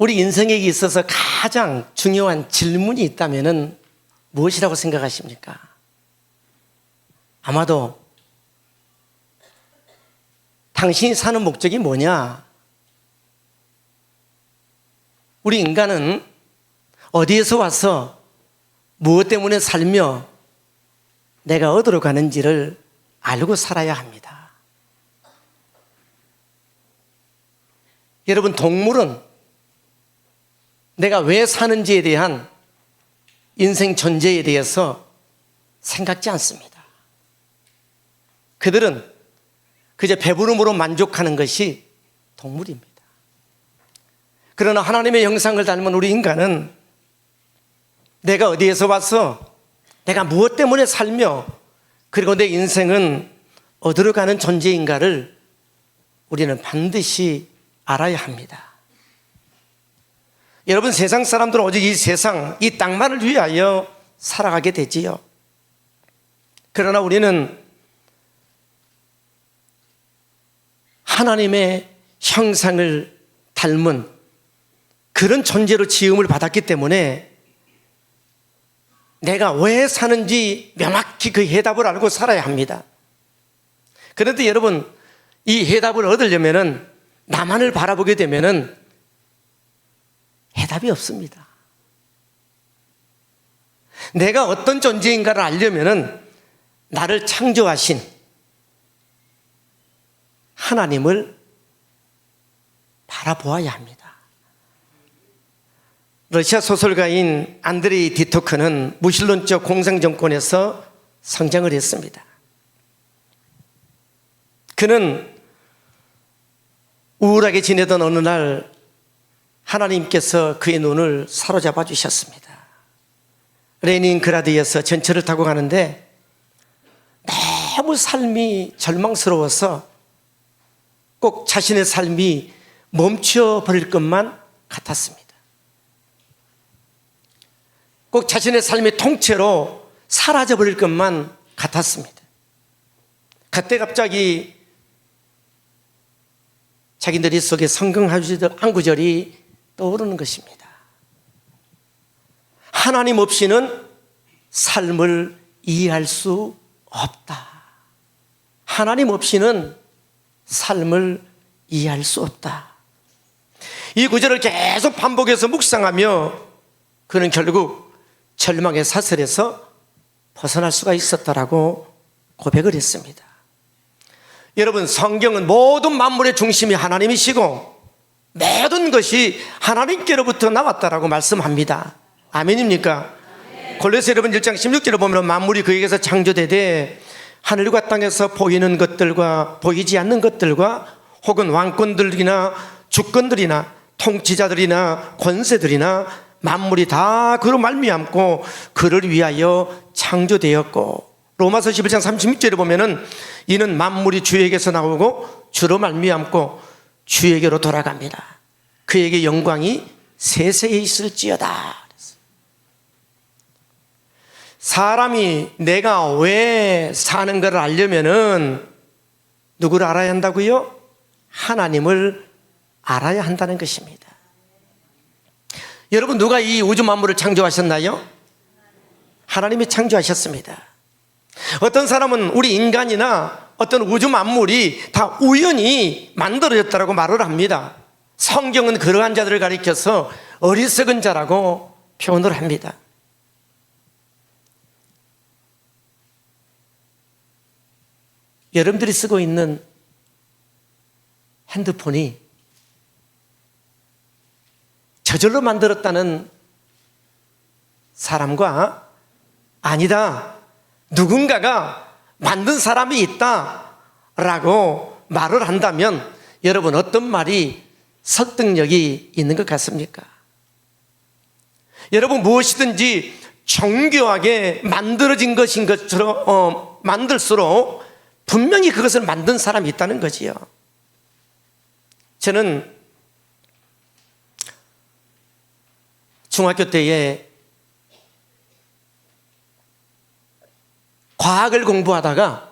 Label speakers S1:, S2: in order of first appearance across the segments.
S1: 우리 인생에 있어서 가장 중요한 질문이 있다면 무엇이라고 생각하십니까? 아마도 당신이 사는 목적이 뭐냐? 우리 인간은 어디에서 와서 무엇 때문에 살며 내가 어디로 가는지를 알고 살아야 합니다. 여러분, 동물은 내가 왜 사는지에 대한 인생 전제에 대해서 생각지 않습니다. 그들은 그저 배부름으로 만족하는 것이 동물입니다. 그러나 하나님의 형상을 닮은 우리 인간은 내가 어디에서 와서 내가 무엇 때문에 살며 그리고 내 인생은 어디로 가는 존재인가를 우리는 반드시 알아야 합니다. 여러분, 세상 사람들은 오직 이 세상, 이 땅만을 위하여 살아가게 되지요. 그러나 우리는 하나님의 형상을 닮은 그런 존재로 지음을 받았기 때문에 내가 왜 사는지 명확히 그 해답을 알고 살아야 합니다. 그런데 여러분, 이 해답을 얻으려면 나만을 바라보게 되면 해답이 없습니다. 내가 어떤 존재인가를 알려면 나를 창조하신 하나님을 바라보아야 합니다. 러시아 소설가인 안드레이 디토크는 무신론적 공산정권에서 성장을 했습니다. 그는 우울하게 지내던 어느 날 하나님께서 그의 눈을 사로잡아 주셨습니다. 레닌그라드에서 전철을 타고 가는데 너무 삶이 절망스러워서 꼭 자신의 삶이 멈춰버릴 것만 같았습니다. 꼭 자신의 삶이 통째로 사라져버릴 것만 같았습니다. 그때 갑자기 자기 머릿속에 성경 한 구절이 떠오르는 것입니다. 하나님 없이는 삶을 이해할 수 없다. 하나님 없이는 삶을 이해할 수 없다. 이 구절을 계속 반복해서 묵상하며 그는 결국 절망의 사슬에서 벗어날 수가 있었다라고 고백을 했습니다. 여러분, 성경은 모든 만물의 중심이 하나님이시고 모든 것이 하나님께로부터 나왔다라고 말씀합니다. 아멘입니까? 골로새 여러분 1장 16절을 보면 만물이 그에게서 창조되되 하늘과 땅에서 보이는 것들과 보이지 않는 것들과 혹은 왕권들이나 주권들이나 통치자들이나 권세들이나 만물이 다 그로 말미암고 그를 위하여 창조되었고, 로마서 11장 36절에 보면은 이는 만물이 주에게서 나오고 주로 말미암고 주에게로 돌아갑니다. 그에게 영광이 세세에 있을지어다. 사람이 내가 왜 사는 것을 알려면은 누구를 알아야 한다고요? 하나님을 알아야 한다는 것입니다. 여러분, 누가 이 우주 만물을 창조하셨나요? 하나님이 창조하셨습니다. 어떤 사람은 우리 인간이나 어떤 우주 만물이 다 우연히 만들어졌다고 말을 합니다. 성경은 그러한 자들을 가리켜서 어리석은 자라고 표현을 합니다. 여러분들이 쓰고 있는 핸드폰이 저절로 만들었다는 사람과 아니다, 누군가가 만든 사람이 있다라고 말을 한다면 여러분, 어떤 말이 설득력이 있는 것 같습니까? 여러분, 무엇이든지 정교하게 만들어진 것인 것처럼 만들수록 분명히 그것을 만든 사람이 있다는 거지요. 저는 중학교 때에 과학을 공부하다가,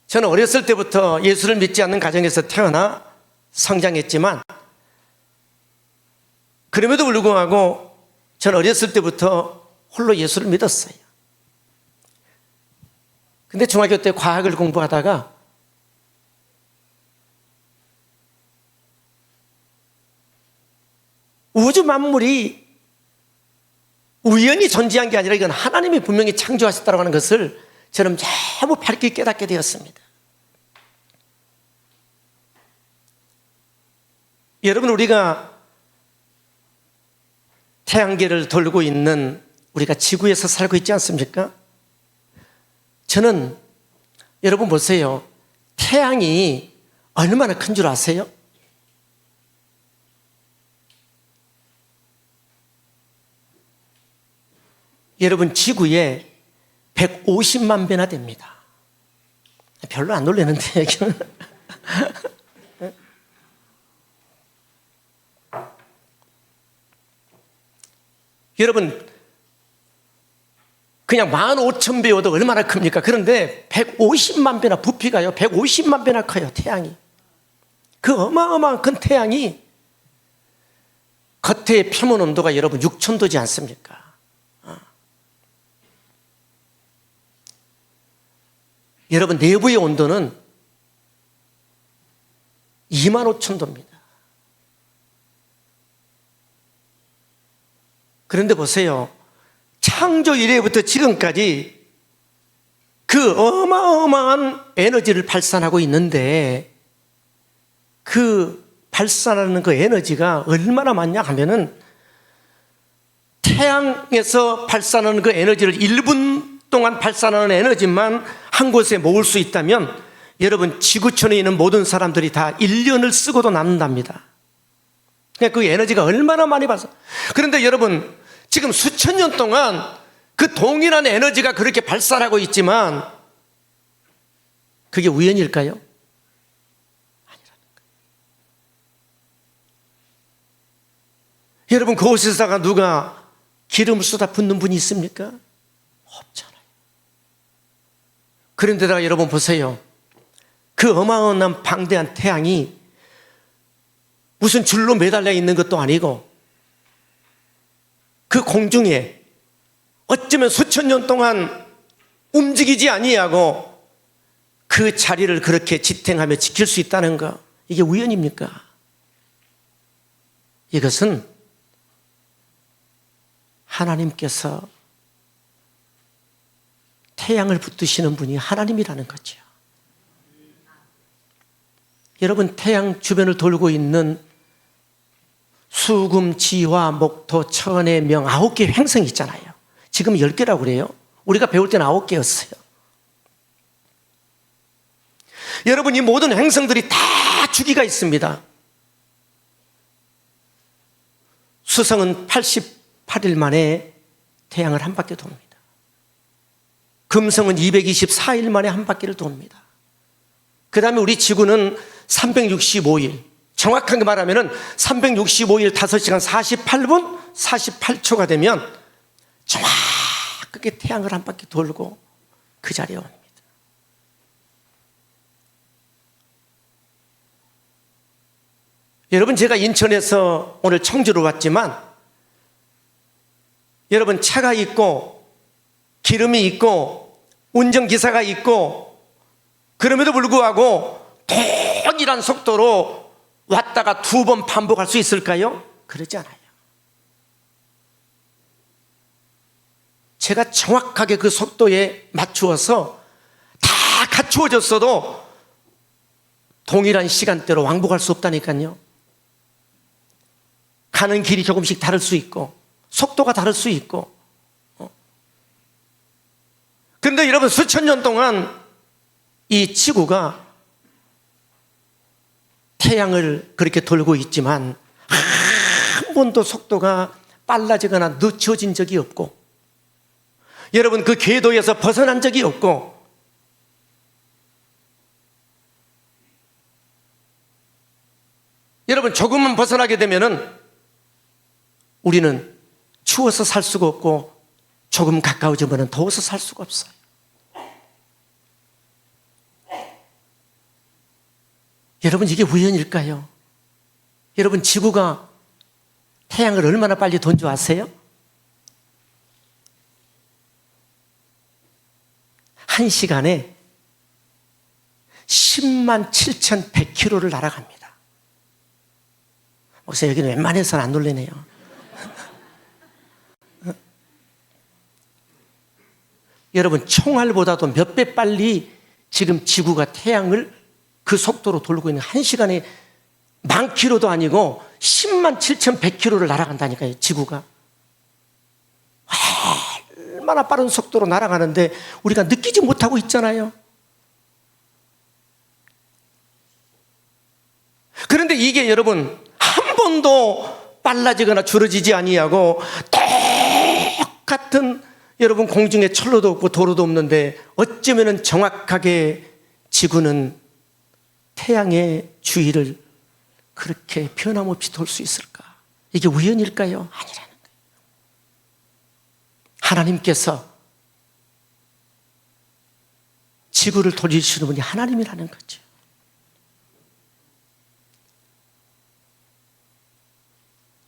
S1: 저는 어렸을 때부터 예수를 믿지 않는 가정에서 태어나 성장했지만 그럼에도 불구하고 저는 어렸을 때부터 홀로 예수를 믿었어요. 근데 중학교 때 과학을 공부하다가 우주 만물이 우연히 존재한 게 아니라 이건 하나님이 분명히 창조하셨다고 하는 것을 저는 매우 밝게 깨닫게 되었습니다. 여러분, 우리가 태양계를 돌고 있는 우리가 지구에서 살고 있지 않습니까? 저는 여러분 보세요. 태양이 얼마나 큰 줄 아세요? 여러분, 지구에 150만 배나 됩니다. 별로 안 놀라는데 여기는. 여러분, 그냥 15,000배여도 얼마나 큽니까? 그런데 150만 배나, 부피가요 150만 배나 커요, 태양이. 그 어마어마한 큰 태양이 겉의 표면 온도가 여러분 6,000도지 않습니까? 여러분, 내부의 온도는 25,000도입니다. 그런데 보세요. 창조 이래부터 지금까지 그 어마어마한 에너지를 발산하고 있는데 그 발산하는 그 에너지가 얼마나 많냐 하면은 태양에서 발산하는 그 에너지를 1분 동안 발산하는 에너지만 한 곳에 모을 수 있다면 여러분, 지구촌에 있는 모든 사람들이 다 1년을 쓰고도 남는답니다. 그 에너지가 얼마나 많이 발산. 그런데 여러분, 지금 수천 년 동안 그 동일한 에너지가 그렇게 발산하고 있지만 그게 우연일까요? 아니라는 거예요. 여러분, 그곳에다가 누가 기름을 쏟아 붓는 분이 있습니까? 없잖아요. 그런데다가 여러분 보세요. 그 어마어마한 방대한 태양이 무슨 줄로 매달려 있는 것도 아니고 그 공중에 어쩌면 수천 년 동안 움직이지 아니하고 그 자리를 그렇게 지탱하며 지킬 수 있다는 거, 이게 우연입니까? 이것은 하나님께서 태양을 붙드시는 분이 하나님이라는 거죠. 여러분, 태양 주변을 돌고 있는 수금, 지화, 목토, 천의 명 9개 행성이 있잖아요. 지금 10개라고 그래요. 우리가 배울 때는 9개였어요. 여러분, 이 모든 행성들이 다 주기가 있습니다. 수성은 88일 만에 태양을 한 바퀴 돕니다. 금성은 224일 만에 한 바퀴를 돕니다. 그 다음에 우리 지구는 365일, 정확하게 말하면 365일 5시간 48분 48초가 되면 정확하게 태양을 한 바퀴 돌고 그 자리에 옵니다. 여러분, 제가 인천에서 오늘 청주로 왔지만 여러분, 차가 있고 기름이 있고 운전기사가 있고 그럼에도 불구하고 동일한 속도로 왔다가 2번 반복할 수 있을까요? 그러지 않아요. 제가 정확하게 그 속도에 맞추어서 다 갖추어졌어도 동일한 시간대로 왕복할 수 없다니까요. 가는 길이 조금씩 다를 수 있고 속도가 다를 수 있고. 그런데 여러분, 수천 년 동안 이 지구가 태양을 그렇게 돌고 있지만 한 번도 속도가 빨라지거나 늦춰진 적이 없고, 여러분, 그 궤도에서 벗어난 적이 없고, 여러분, 조금만 벗어나게 되면은 우리는 추워서 살 수가 없고 조금 가까워지면 더워서 살 수가 없어요. 여러분, 이게 우연일까요? 여러분, 지구가 태양을 얼마나 빨리 돈 줄 아세요? 1시간에 10만 7,100km를 날아갑니다. 목사 여기는 웬만해서는 안 놀래네요. 여러분, 총알보다도 몇 배 빨리 지금 지구가 태양을 그 속도로 돌고 있는 1시간에 10,000km도 아니고 10만 7,100km를 날아간다니까요, 지구가. 얼마나 빠른 속도로 날아가는데 우리가 느끼지 못하고 있잖아요. 그런데 이게 여러분 한 번도 빨라지거나 줄어지지 아니하고 똑같은, 여러분 공중에 철로도 없고 도로도 없는데 어쩌면 정확하게 지구는 태양의 주위를 그렇게 변함없이 돌 수 있을까? 이게 우연일까요? 아니라는 거예요. 하나님께서 지구를 돌리시는 분이 하나님이라는 거죠.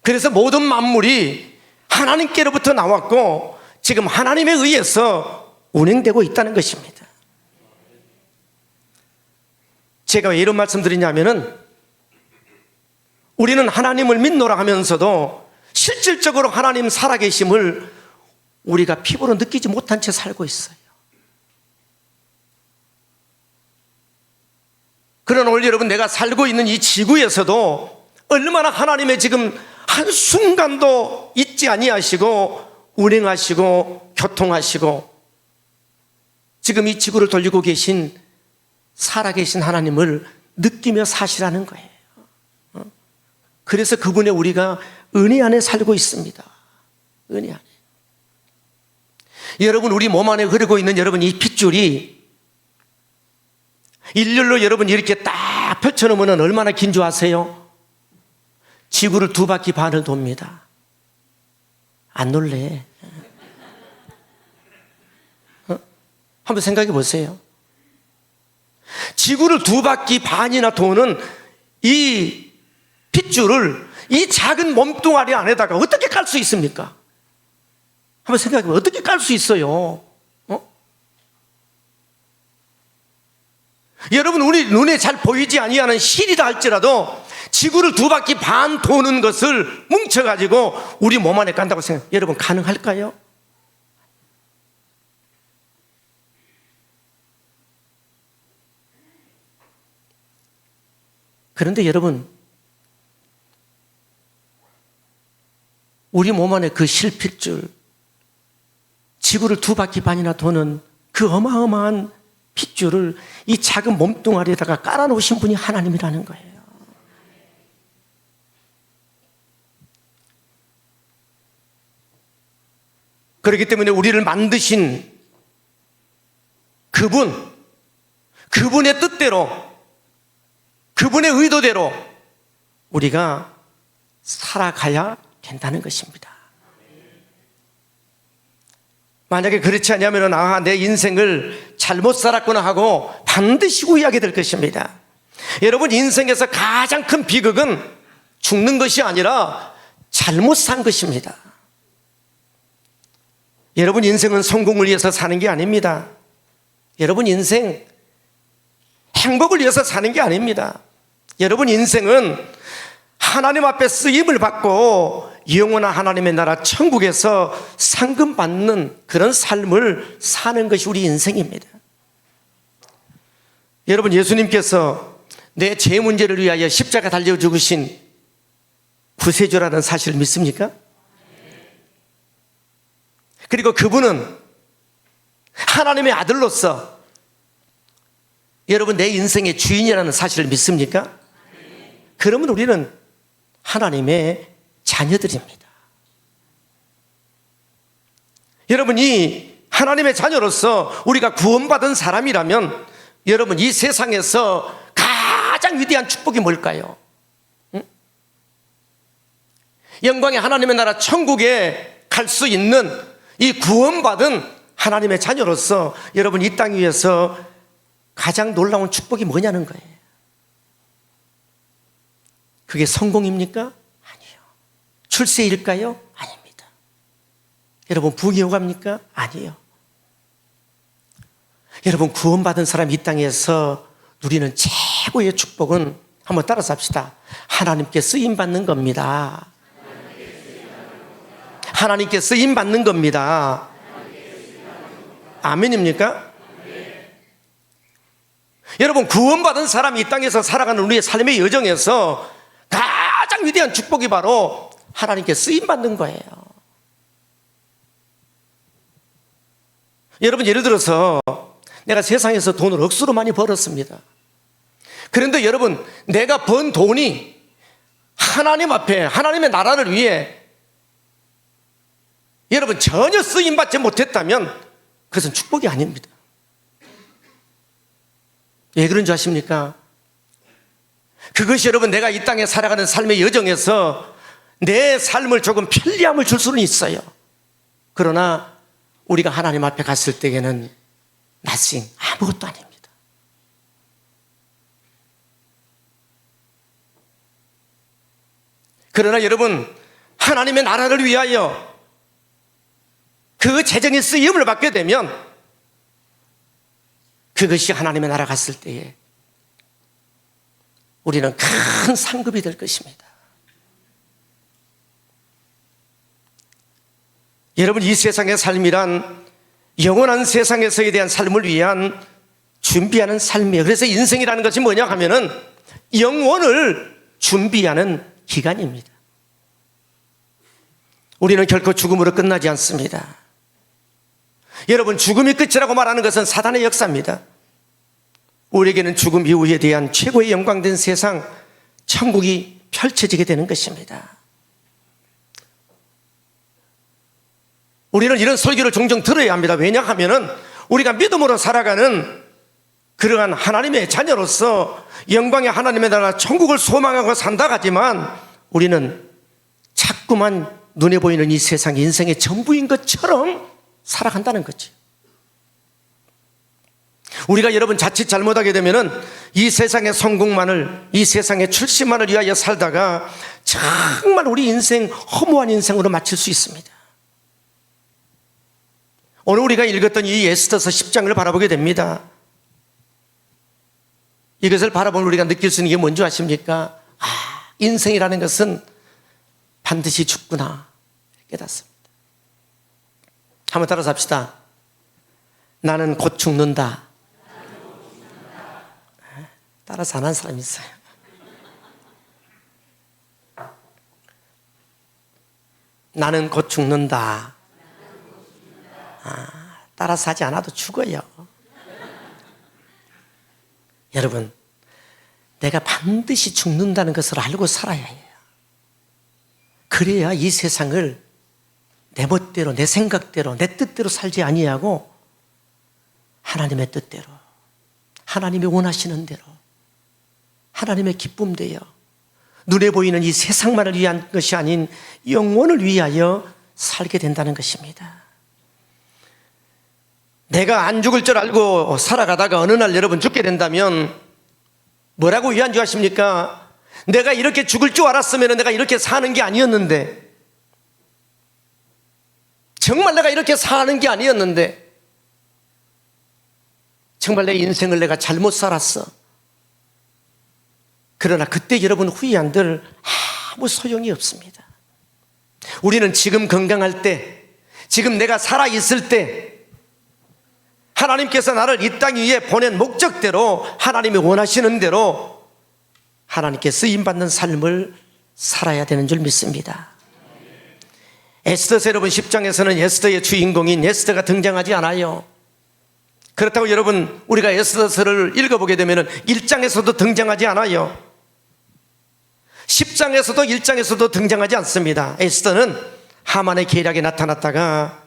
S1: 그래서 모든 만물이 하나님께로부터 나왔고 지금 하나님에 의해서 운행되고 있다는 것입니다. 제가 왜 이런 말씀 드리냐면은 우리는 하나님을 믿노라 하면서도 실질적으로 하나님 살아계심을 우리가 피부로 느끼지 못한 채 살고 있어요. 그러나 오늘 여러분, 내가 살고 있는 이 지구에서도 얼마나 하나님의 지금 한순간도 잊지 아니하시고 운행하시고 교통하시고 지금 이 지구를 돌리고 계신 살아계신 하나님을 느끼며 사시라는 거예요. 그래서 그분의 우리가 은혜 안에 살고 있습니다. 은혜 안에. 여러분, 우리 몸 안에 흐르고 있는 여러분 이 핏줄이 일렬로 여러분 이렇게 딱 펼쳐놓으면 얼마나 긴 줄 아세요? 지구를 2바퀴 반을 돕니다. 안 놀래? 한번 생각해 보세요. 지구를 2바퀴 반이나 도는 이 핏줄을 이 작은 몸뚱아리 안에다가 어떻게 깔 수 있습니까? 한번 생각해 보세요. 어떻게 깔 수 있어요? 여러분, 우리 눈에 잘 보이지 아니하는 실이다 할지라도 지구를 2바퀴 반 도는 것을 뭉쳐가지고 우리 몸 안에 깐다고 생각해요. 여러분, 가능할까요? 그런데 여러분, 우리 몸 안에 그 실핏줄, 지구를 2바퀴 반이나 도는 그 어마어마한 핏줄을 이 작은 몸뚱아리에다가 깔아놓으신 분이 하나님이라는 거예요. 그렇기 때문에 우리를 만드신 그분의 뜻대로, 그분의 의도대로 우리가 살아가야 된다는 것입니다. 만약에 그렇지 않으면 내 인생을 잘못 살았구나 하고 반드시 후회하게 될 것입니다. 여러분, 인생에서 가장 큰 비극은 죽는 것이 아니라 잘못 산 것입니다. 여러분, 인생은 성공을 위해서 사는 게 아닙니다. 여러분, 인생 행복을 위해서 사는 게 아닙니다. 여러분, 인생은 하나님 앞에 쓰임을 받고 영원한 하나님의 나라 천국에서 상금 받는 그런 삶을 사는 것이 우리 인생입니다. 여러분, 예수님께서 내 죄 문제를 위하여 십자가 달려 죽으신 구세주라는 사실을 믿습니까? 그리고 그분은 하나님의 아들로서 여러분 내 인생의 주인이라는 사실을 믿습니까? 그러면 우리는 하나님의 자녀들입니다. 여러분이 하나님의 자녀로서 우리가 구원받은 사람이라면 여러분 이 세상에서 가장 위대한 축복이 뭘까요? 영광의 하나님의 나라 천국에 갈 수 있는 이 구원받은 하나님의 자녀로서 여러분 이 땅 위에서 가장 놀라운 축복이 뭐냐는 거예요. 그게 성공입니까? 아니요. 출세일까요? 아닙니다. 여러분 부귀영화입니까? 아니에요. 여러분 구원받은 사람 이 땅에서 누리는 최고의 축복은 한번 따라서 합시다. 하나님께 쓰임받는 겁니다. 하나님께 쓰임받는 겁니다. 아멘입니까? 여러분 구원받은 사람이 이 땅에서 살아가는 우리의 삶의 여정에서 가장 위대한 축복이 바로 하나님께 쓰임받는 거예요. 여러분 예를 들어서 내가 세상에서 돈을 억수로 많이 벌었습니다. 그런데 여러분 내가 번 돈이 하나님 앞에 하나님의 나라를 위해 여러분 전혀 쓰임받지 못했다면 그것은 축복이 아닙니다. 왜 그런 줄 아십니까? 그것이 여러분 내가 이 땅에 살아가는 삶의 여정에서 내 삶을 조금 편리함을 줄 수는 있어요. 그러나 우리가 하나님 앞에 갔을 때에는 nothing, 아무것도 아닙니다. 그러나 여러분 하나님의 나라를 위하여 그 재정의 쓰임을 받게 되면 그것이 하나님의 나라 갔을 때에 우리는 큰 상급이 될 것입니다. 여러분 이 세상의 삶이란 영원한 세상에서에 대한 삶을 위한 준비하는 삶이에요. 그래서 인생이라는 것이 뭐냐 하면은 영원을 준비하는 기간입니다. 우리는 결코 죽음으로 끝나지 않습니다. 여러분 죽음이 끝이라고 말하는 것은 사단의 역사입니다. 우리에게는 죽음 이후에 대한 최고의 영광된 세상 천국이 펼쳐지게 되는 것입니다. 우리는 이런 설교를 종종 들어야 합니다. 왜냐하면 우리가 믿음으로 살아가는 그러한 하나님의 자녀로서 영광의 하나님의 나라 천국을 소망하고 산다 하지만 우리는 자꾸만 눈에 보이는 이 세상 인생의 전부인 것처럼 살아간다는 거죠. 우리가 여러분 자칫 잘못하게 되면은 이 세상의 성공만을, 이 세상의 출세만을 위하여 살다가 정말 우리 인생 허무한 인생으로 마칠 수 있습니다. 오늘 우리가 읽었던 이 에스더서 10장을 바라보게 됩니다. 이것을 바라보면 우리가 느낄 수 있는 게 뭔지 아십니까? 인생이라는 것은 반드시 죽구나 깨닫습니다. 한번 따라서 합시다. 나는 곧 죽는다. 따라서 안 한 사람이 있어요. 나는 곧 죽는다. 따라서 하지 않아도 죽어요. 여러분, 내가 반드시 죽는다는 것을 알고 살아야 해요. 그래야 이 세상을 내 멋대로, 내 생각대로, 내 뜻대로 살지 아니하고 하나님의 뜻대로, 하나님이 원하시는 대로, 하나님의 기쁨대요, 눈에 보이는 이 세상만을 위한 것이 아닌 영원을 위하여 살게 된다는 것입니다. 내가 안 죽을 줄 알고 살아가다가 어느 날 여러분 죽게 된다면 뭐라고 위한 줄 아십니까? 내가 이렇게 죽을 줄 알았으면 내가 이렇게 사는 게 아니었는데, 정말 내가 이렇게 사는 게 아니었는데, 정말 내 인생을 내가 잘못 살았어. 그러나 그때 여러분 후회한들 아무 소용이 없습니다. 우리는 지금 건강할 때, 지금 내가 살아있을 때 하나님께서 나를 이 땅 위에 보낸 목적대로, 하나님이 원하시는 대로 하나님께 쓰임받는 삶을 살아야 되는 줄 믿습니다. 에스더서 여러분 10장에서는 에스더의 주인공인 에스더가 등장하지 않아요. 그렇다고 여러분 우리가 에스더서를 읽어보게 되면 1장에서도 등장하지 않아요. 10장에서도 1장에서도 등장하지 않습니다. 에스더는 하만의 계략에 나타났다가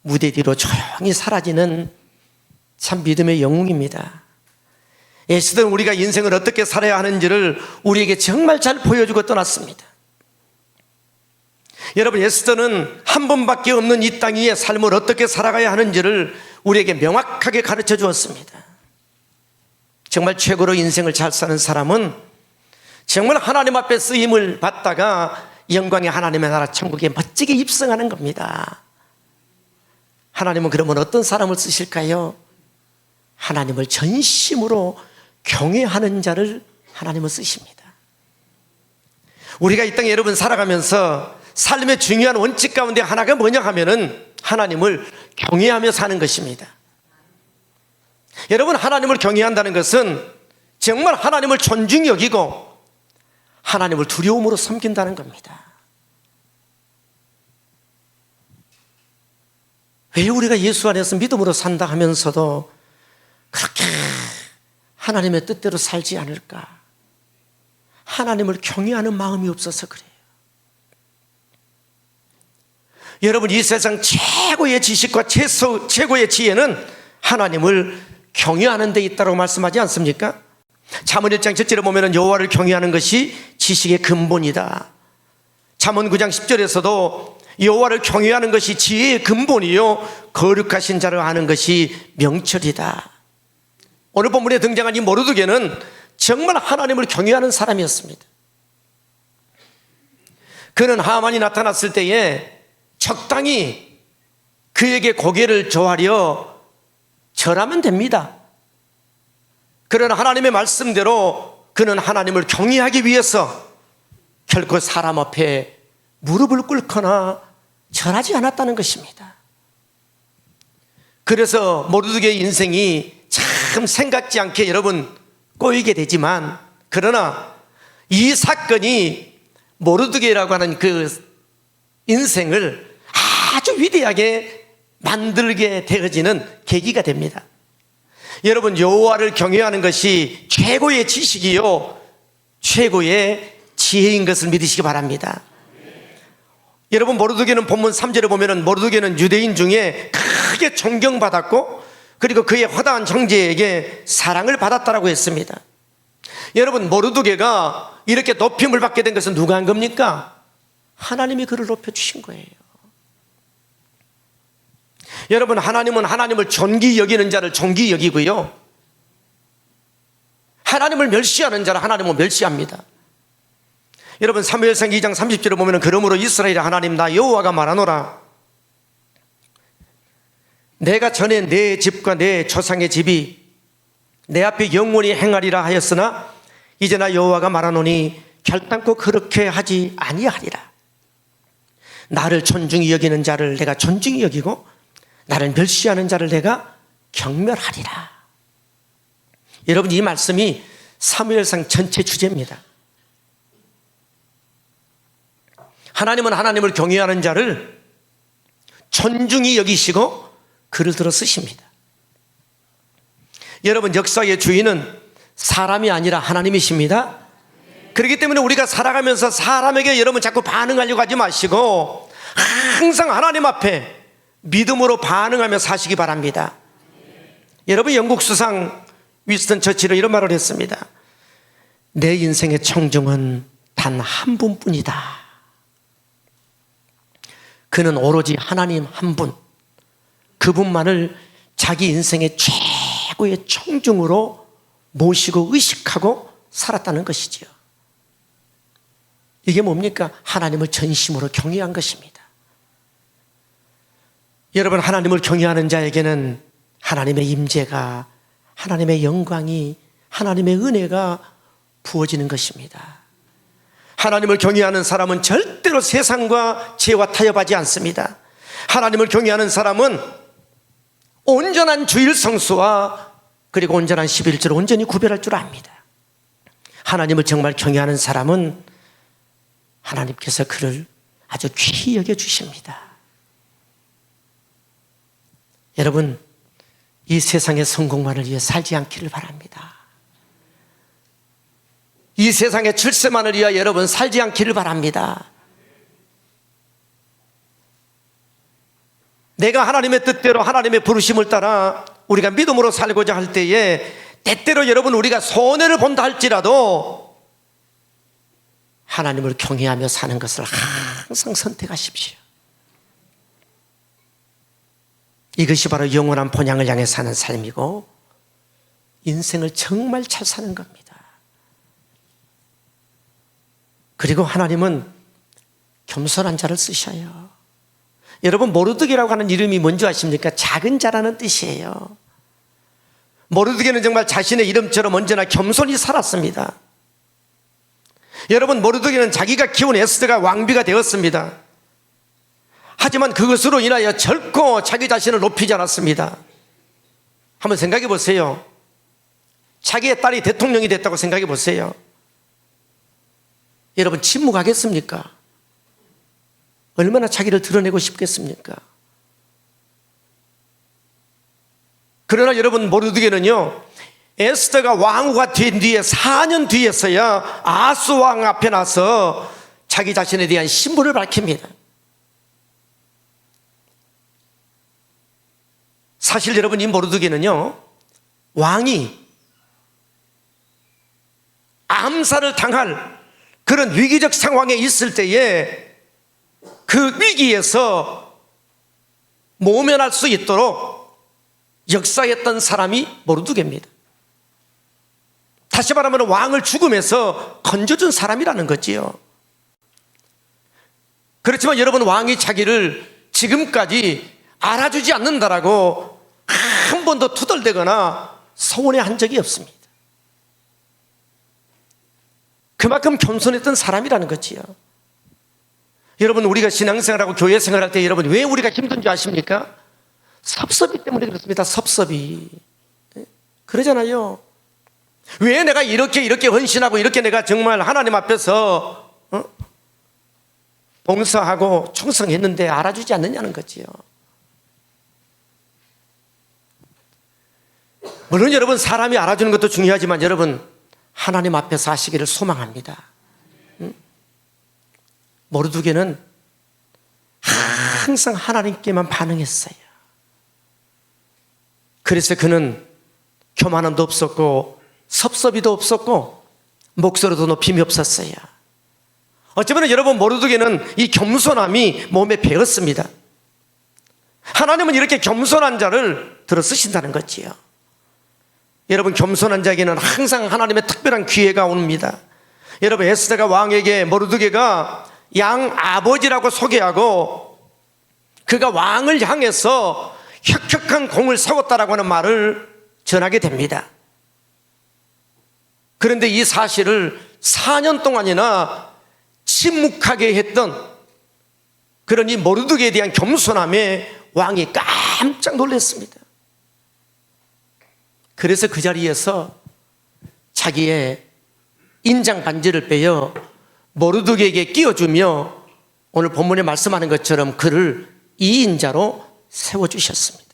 S1: 무대 뒤로 조용히 사라지는 참 믿음의 영웅입니다. 에스더는 우리가 인생을 어떻게 살아야 하는지를 우리에게 정말 잘 보여주고 떠났습니다. 여러분, 에스더는 한 번밖에 없는 이 땅 위에 삶을 어떻게 살아가야 하는지를 우리에게 명확하게 가르쳐 주었습니다. 정말 최고로 인생을 잘 사는 사람은 정말 하나님 앞에 쓰임을 받다가 영광의 하나님의 나라 천국에 멋지게 입성하는 겁니다. 하나님은 그러면 어떤 사람을 쓰실까요? 하나님을 전심으로 경외하는 자를 하나님은 쓰십니다. 우리가 이 땅에 여러분 살아가면서 삶의 중요한 원칙 가운데 하나가 뭐냐 하면은 하나님을 경외하며 사는 것입니다. 여러분, 하나님을 경외한다는 것은 정말 하나님을 존중히 여기고 하나님을 두려움으로 섬긴다는 겁니다. 왜 우리가 예수 안에서 믿음으로 산다 하면서도 그렇게 하나님의 뜻대로 살지 않을까? 하나님을 경외하는 마음이 없어서 그래요. 여러분, 이 세상 최고의 지식과 최고의 지혜는 하나님을 경외하는 데 있다고 말씀하지 않습니까? 잠언 1장 7절에 보면 여호와를 경외하는 것이 지식의 근본이다. 잠언 9장 10절에서도 여호와를 경외하는 것이 지혜의 근본이요 거룩하신 자를 아는 것이 명철이다. 오늘 본문에 등장한 이 모르드게는 정말 하나님을 경외하는 사람이었습니다. 그는 하만이 나타났을 때에 적당히 그에게 고개를 조아려 절하면 됩니다. 그러나 하나님의 말씀대로 그는 하나님을 경외하기 위해서 결코 사람 앞에 무릎을 꿇거나 절하지 않았다는 것입니다. 그래서 모르드게의 인생이 참 생각지 않게 여러분 꼬이게 되지만, 그러나 이 사건이 모르드게라고 하는 그 인생을 아주 위대하게 만들게 되어지는 계기가 됩니다. 여러분, 여호와를 경외하는 것이 최고의 지식이요 최고의 지혜인 것을 믿으시기 바랍니다. 여러분, 모르드게는 본문 3절에 보면 모르드게는 유대인 중에 크게 존경받았고 그리고 그의 허다한 형제에게 사랑을 받았다라고 했습니다. 여러분, 모르드게가 이렇게 높임을 받게 된 것은 누가 한 겁니까? 하나님이 그를 높여주신 거예요. 여러분, 하나님은 하나님을 존귀 여기는 자를 존귀 여기고요, 하나님을 멸시하는 자를 하나님은 멸시합니다. 여러분, 사무엘상 2장 30절에 보면 그러므로 이스라엘의 하나님 나 여호와가 말하노라, 내가 전에 내 집과 내 조상의 집이 내 앞에 영원히 행하리라 하였으나 이제 나 여호와가 말하노니 결단코 그렇게 하지 아니하리라. 나를 존중히 여기는 자를 내가 존중히 여기고 나를 멸시하는 자를 내가 경멸하리라. 여러분, 이 말씀이 사무엘상 전체 주제입니다. 하나님은 하나님을 경외하는 자를 존중히 여기시고 글을 들어 쓰십니다. 여러분, 역사의 주인은 사람이 아니라 하나님이십니다. 그렇기 때문에 우리가 살아가면서 사람에게 여러분 자꾸 반응하려고 하지 마시고 항상 하나님 앞에 믿음으로 반응하며 사시기 바랍니다. 여러분, 영국 수상 위스턴 처칠은 이런 말을 했습니다. 내 인생의 청중은 단 한 분뿐이다. 그는 오로지 하나님 한 분, 그분만을 자기 인생의 최고의 청중으로 모시고 의식하고 살았다는 것이지요. 이게 뭡니까? 하나님을 전심으로 경외한 것입니다. 여러분, 하나님을 경외하는 자에게는 하나님의 임재가, 하나님의 영광이, 하나님의 은혜가 부어지는 것입니다. 하나님을 경외하는 사람은 절대로 세상과 죄와 타협하지 않습니다. 하나님을 경외하는 사람은 온전한 주일 성수와 그리고 온전한 11조를 온전히 구별할 줄 압니다. 하나님을 정말 경외하는 사람은 하나님께서 그를 아주 귀히 여겨주십니다. 여러분, 이 세상의 성공만을 위해 살지 않기를 바랍니다. 이 세상의 출세만을 위하여 여러분 살지 않기를 바랍니다. 내가 하나님의 뜻대로 하나님의 부르심을 따라 우리가 믿음으로 살고자 할 때에 때때로 여러분 우리가 손해를 본다 할지라도 하나님을 경외하며 사는 것을 항상 선택하십시오. 이것이 바로 영원한 본향을 향해 사는 삶이고 인생을 정말 잘 사는 겁니다. 그리고 하나님은 겸손한 자를 쓰셔요. 여러분, 모르드게라고 하는 이름이 뭔지 아십니까? 작은 자라는 뜻이에요. 모르드게는 정말 자신의 이름처럼 언제나 겸손히 살았습니다. 여러분, 모르드게는 자기가 키운 에스더가 왕비가 되었습니다. 하지만 그것으로 인하여 결코 자기 자신을 높이지 않았습니다. 한번 생각해 보세요. 자기의 딸이 대통령이 됐다고 생각해 보세요. 여러분, 침묵하겠습니까? 얼마나 자기를 드러내고 싶겠습니까? 그러나 여러분, 모르드게는요, 에스더가 왕후가 된 뒤에 4년 뒤에서야 아하스 왕 앞에 나서 자기 자신에 대한 신분을 밝힙니다. 사실 여러분, 이 모르드게는요, 왕이 암살을 당할 그런 위기적 상황에 있을 때에 그 위기에서 모면할 수 있도록 역사했던 사람이 모르드게입니다. 다시 말하면 왕을 죽음에서 건져준 사람이라는 거지요. 그렇지만 여러분, 왕이 자기를 지금까지 알아주지 않는다라고 한 번도 투덜대거나 서운해한 적이 없습니다. 그만큼 겸손했던 사람이라는 거지요. 여러분, 우리가 신앙생활하고 교회 생활할 때 여러분, 왜 우리가 힘든 줄 아십니까? 섭섭이 때문에 그렇습니다. 섭섭이. 그러잖아요. 왜 내가 이렇게 헌신하고 이렇게 내가 정말 하나님 앞에서 봉사하고 충성했는데 알아주지 않느냐는 거지요. 물론 여러분, 사람이 알아주는 것도 중요하지만 여러분, 하나님 앞에서 하시기를 소망합니다. 모르드게는 항상 하나님께만 반응했어요. 그래서 그는 교만함도 없었고 섭섭이도 없었고 목소리도 높임이 없었어요. 어쩌면 여러분, 모르드게는 이 겸손함이 몸에 배었습니다. 하나님은 이렇게 겸손한 자를 들어 쓰신다는 거지요. 여러분, 겸손한 자에게는 항상 하나님의 특별한 기회가 옵니다. 여러분, 에스더가 왕에게 모르드게가 양 아버지라고 소개하고 그가 왕을 향해서 혁혁한 공을 세웠다라고 하는 말을 전하게 됩니다. 그런데 이 사실을 4년 동안이나 침묵하게 했던 그런 이 모르드게에 대한 겸손함에 왕이 깜짝 놀랐습니다. 그래서 그 자리에서 자기의 인장 반지를 빼어 모르드게에게 끼워주며 오늘 본문에 말씀하는 것처럼 그를 2인자로 세워주셨습니다.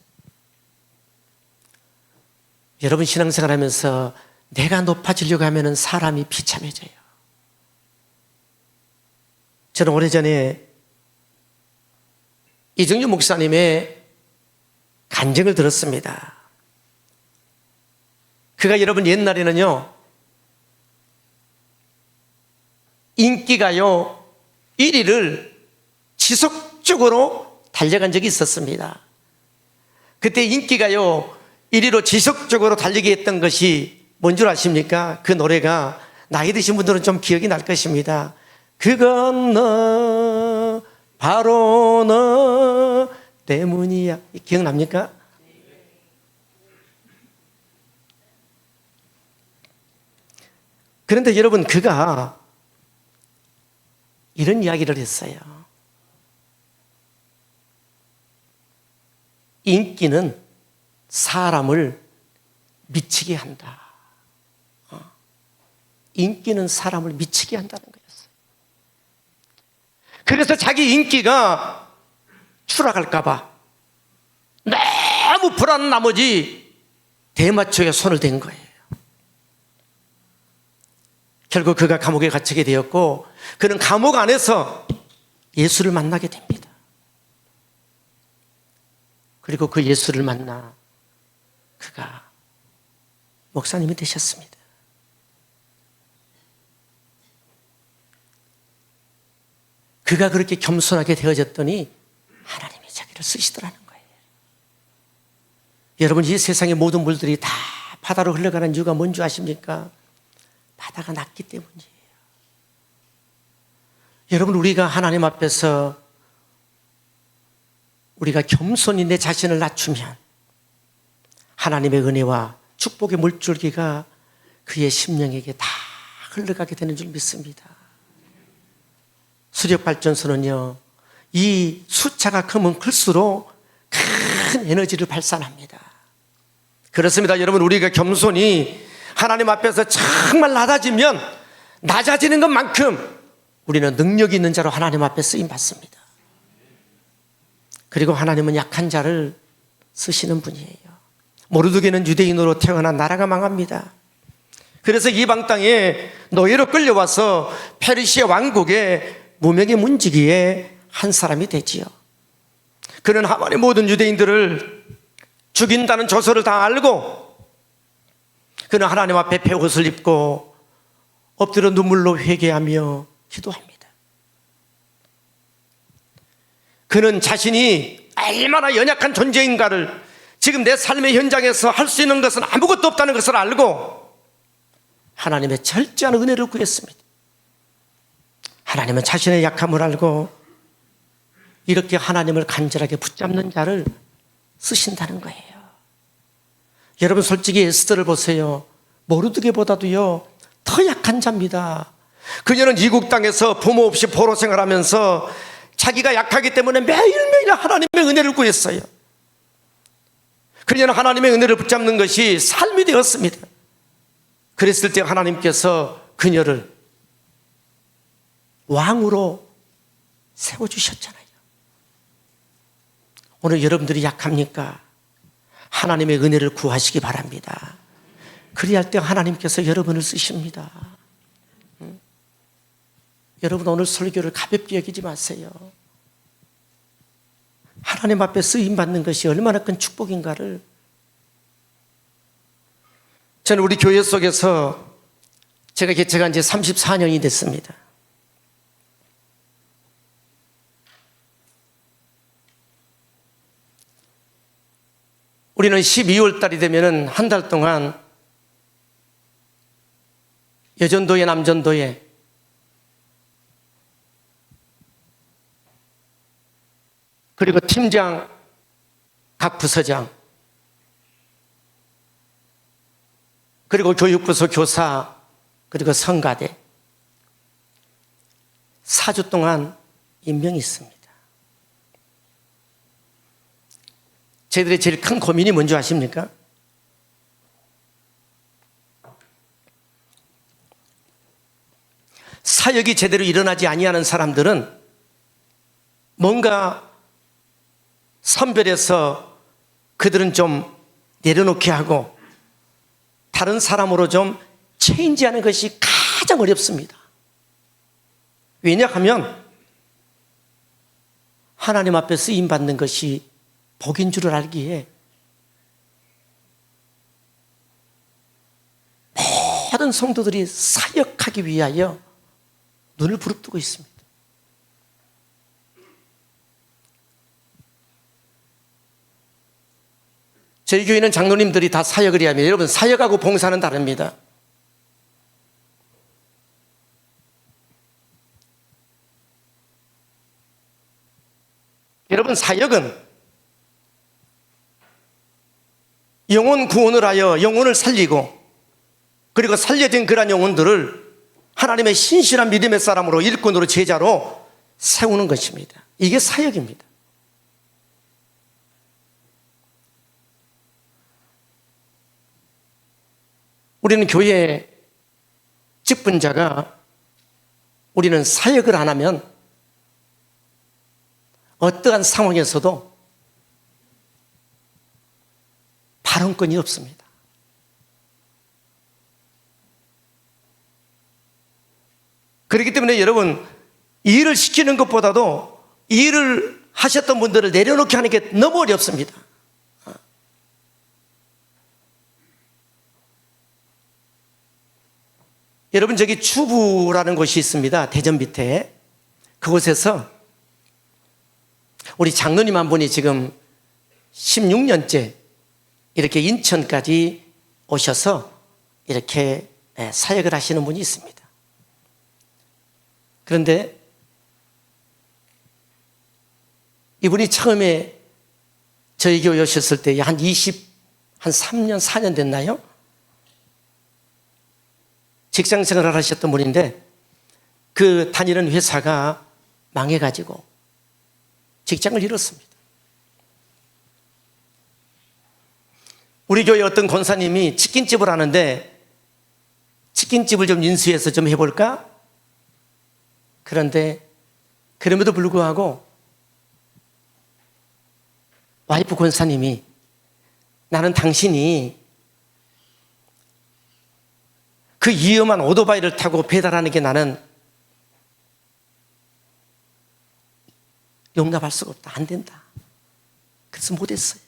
S1: 여러분, 신앙생활 하면서 내가 높아지려고 하면 사람이 비참해져요. 저는 오래전에 이정주 목사님의 간증을 들었습니다. 그가 여러분, 옛날에는요, 인기가요 1위를 지속적으로 달려간 적이 있었습니다. 그때 인기가요 1위로 지속적으로 달리게 했던 것이 뭔 줄 아십니까? 그 노래가 나이 드신 분들은 좀 기억이 날 것입니다. 그건 너, 바로 너 때문이야. 기억납니까? 그런데 여러분, 그가 이런 이야기를 했어요. 인기는 사람을 미치게 한다. 인기는 사람을 미치게 한다는 거였어요. 그래서 자기 인기가 추락할까봐 너무 불안한 나머지 대마초에 손을 댄 거예요. 결국 그가 감옥에 갇히게 되었고, 그는 감옥 안에서 예수를 만나게 됩니다. 그리고 그 예수를 만나 그가 목사님이 되셨습니다. 그가 그렇게 겸손하게 되어졌더니 하나님이 자기를 쓰시더라는 거예요. 여러분, 이 세상의 모든 물들이 다 바다로 흘러가는 이유가 뭔지 아십니까? 바다가 낮기 때문이에요. 여러분, 우리가 하나님 앞에서 우리가 겸손히 내 자신을 낮추면 하나님의 은혜와 축복의 물줄기가 그의 심령에게 다 흘러가게 되는 줄 믿습니다. 수력발전소는요, 이 숫자가 크면 클수록 큰 에너지를 발산합니다. 그렇습니다. 여러분, 우리가 겸손히 하나님 앞에서 정말 낮아지면 낮아지는 것만큼 우리는 능력이 있는 자로 하나님 앞에 쓰임받습니다. 그리고 하나님은 약한 자를 쓰시는 분이에요. 모르드게는 유대인으로 태어나 나라가 망합니다. 그래서 이방 땅에 노예로 끌려와서 페르시아 왕국의 무명의 문지기에 한 사람이 되지요. 그는 하만의 모든 유대인들을 죽인다는 조서를 다 알고 그는 하나님 앞에 베옷을 입고 엎드려 눈물로 회개하며 기도합니다. 그는 자신이 얼마나 연약한 존재인가를, 지금 내 삶의 현장에서 할 수 있는 것은 아무것도 없다는 것을 알고 하나님의 절제한 은혜를 구했습니다. 하나님은 자신의 약함을 알고 이렇게 하나님을 간절하게 붙잡는 자를 쓰신다는 거예요. 여러분, 솔직히 에스더를 보세요. 모르드게보다도요 더 약한 자입니다. 그녀는 이국 땅에서 부모 없이 포로 생활하면서 자기가 약하기 때문에 매일매일 하나님의 은혜를 구했어요. 그녀는 하나님의 은혜를 붙잡는 것이 삶이 되었습니다. 그랬을 때 하나님께서 그녀를 왕으로 세워주셨잖아요. 오늘 여러분들이 약합니까? 하나님의 은혜를 구하시기 바랍니다. 그리할 때 하나님께서 여러분을 쓰십니다. 여러분, 오늘 설교를 가볍게 여기지 마세요. 하나님 앞에 쓰임받는 것이 얼마나 큰 축복인가를. 저는 우리 교회 속에서 제가 개척한 지 34년이 됐습니다. 우리는 12월 달이 되면 한 달 동안 여전도회, 남전도회, 그리고 팀장, 각 부서장, 그리고 교육부서 교사, 그리고 성가대 4주 동안 임명이 있습니다. 저희들의 제일 큰 고민이 뭔지 아십니까? 사역이 제대로 일어나지 아니하는 사람들은 뭔가 선별해서 그들은 좀 내려놓게 하고 다른 사람으로 좀 체인지하는 것이 가장 어렵습니다. 왜냐하면 하나님 앞에 쓰임받는 것이 복인 줄을 알기에 모든 성도들이 사역하기 위하여 눈을 부릅뜨고 있습니다. 저희 교회는 장로님들이 다 사역을 해야 합니다. 여러분, 사역하고 봉사는 다릅니다. 여러분, 사역은 영혼 구원을 하여 영혼을 살리고, 그리고 살려진 그러한 영혼들을 하나님의 신실한 믿음의 사람으로, 일꾼으로, 제자로 세우는 것입니다. 이게 사역입니다. 우리는 교회 직분자가 우리는 사역을 안 하면 어떠한 상황에서도 발언권이 없습니다. 그렇기 때문에 여러분, 일을 시키는 것보다도 일을 하셨던 분들을 내려놓게 하는 게 너무 어렵습니다. 여러분, 저기 추부라는 곳이 있습니다. 대전 밑에. 그곳에서 우리 장로님 한 분이 지금 16년째 이렇게 인천까지 오셔서 이렇게 사역을 하시는 분이 있습니다. 그런데 이분이 처음에 저희 교회 오셨을 때 한 3년, 4년 됐나요? 직장 생활을 하셨던 분인데 그 다니는 회사가 망해가지고 직장을 잃었습니다. 우리 교회 어떤 권사님이 치킨집을 하는데 치킨집을 좀 인수해서 좀 해볼까? 그런데 그럼에도 불구하고 와이프 권사님이 나는 당신이 그 위험한 오토바이를 타고 배달하는 게 나는 용납할 수가 없다. 안 된다. 그래서 못했어요.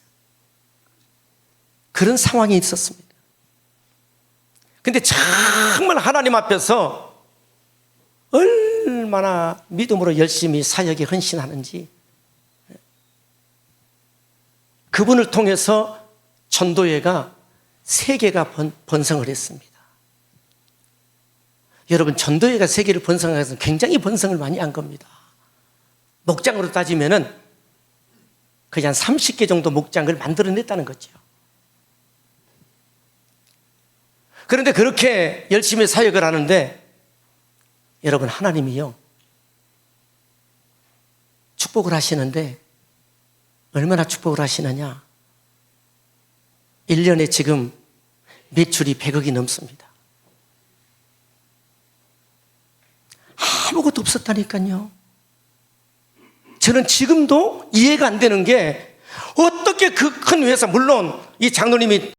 S1: 그런 상황이 있었습니다. 근데 정말 하나님 앞에서 얼마나 믿음으로 열심히 사역에 헌신하는지 그분을 통해서 전도회가 3개가 번성을 했습니다. 여러분, 전도회가 3개를 번성해서 굉장히 번성을 많이 한 겁니다. 목장으로 따지면은 그냥 30개 정도 목장을 만들어냈다는 거죠. 그런데 그렇게 열심히 사역을 하는데 여러분, 하나님이요 축복을 하시는데 얼마나 축복을 하시느냐? 1년에 지금 매출이 100억이 넘습니다. 아무것도 없었다니까요. 저는 지금도 이해가 안 되는 게 어떻게 그 큰 회사, 물론 이 장로님이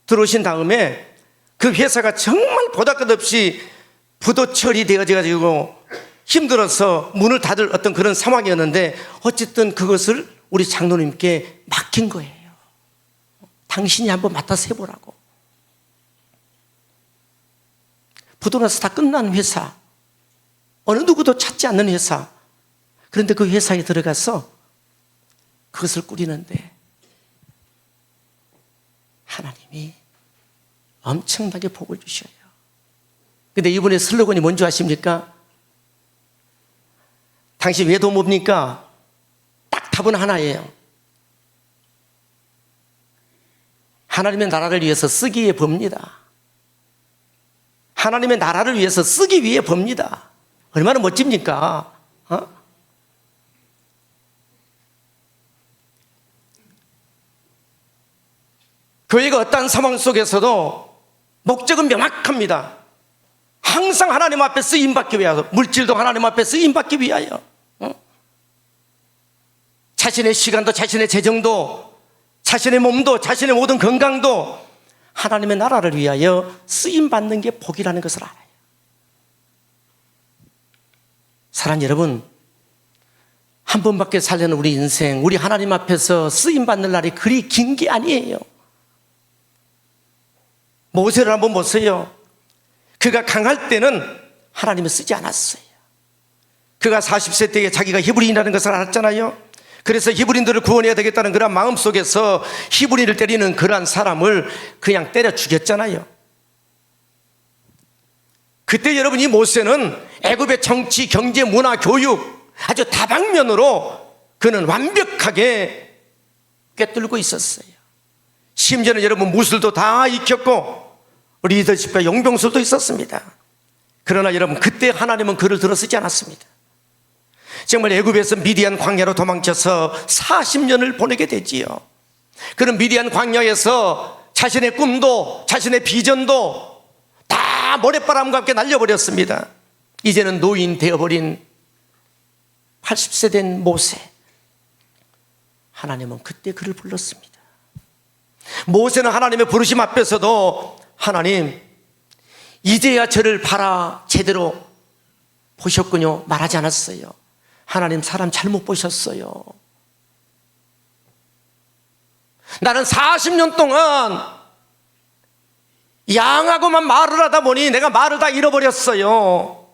S1: 들어오신 다음에 그 회사가 정말 보잘것없이 부도 처리되어가지고 힘들어서 문을 닫을 어떤 그런 상황이었는데 어쨌든 그것을 우리 장로님께 맡긴 거예요. 당신이 한번 맡아서 해보라고. 부도나서 다 끝난 회사, 어느 누구도 찾지 않는 회사. 그런데 그 회사에 들어가서 그것을 꾸리는데 하나님이 엄청나게 복을 주셔요. 근데 이분의 슬로건이 뭔지 아십니까? 당신 왜 돈 뭡니까? 딱 답은 하나예요. 하나님의 나라를 위해서 쓰기에 법니다. 하나님의 나라를 위해서 쓰기 위해 법니다. 얼마나 멋집니까? 교회가 어떠한 상황 속에서도 목적은 명확합니다. 항상 하나님 앞에 쓰임받기 위하여, 물질도 하나님 앞에 쓰임받기 위하여, 자신의 시간도, 자신의 재정도, 자신의 몸도, 자신의 모든 건강도 하나님의 나라를 위하여 쓰임받는 게 복이라는 것을 알아요. 사랑하는 여러분, 한 번밖에 살려는 우리 인생, 우리 하나님 앞에서 쓰임받는 날이 그리 긴 게 아니에요. 모세를 한번 보세요. 그가 강할 때는 하나님을 쓰지 않았어요. 그가 40세 때에 자기가 히브리인이라는 것을 알았잖아요. 그래서 히브리인들을 구원해야 되겠다는 그런 마음 속에서 히브리인을 때리는 그러한 사람을 그냥 때려 죽였잖아요. 그때 여러분, 이 모세는 애굽의 정치, 경제, 문화, 교육 아주 다방면으로 그는 완벽하게 꿰뚫고 있었어요. 심지어는 여러분 무술도 다 익혔고 리더십과 용병술도 있었습니다. 그러나 여러분, 그때 하나님은 그를 들어쓰지 않았습니다. 정말 애굽에서 미디안 광야로 도망쳐서 40년을 보내게 되지요. 그런 미디안 광야에서 자신의 꿈도 자신의 비전도 다 모래바람과 함께 날려버렸습니다. 이제는 노인 되어버린 80세 된 모세, 하나님은 그때 그를 불렀습니다. 모세는 하나님의 부르심 앞에서도 하나님, 이제야 저를 봐라 제대로 보셨군요 말하지 않았어요. 하나님, 사람 잘못 보셨어요. 나는 40년 동안 양하고만 말을 하다 보니 내가 말을 다 잃어버렸어요.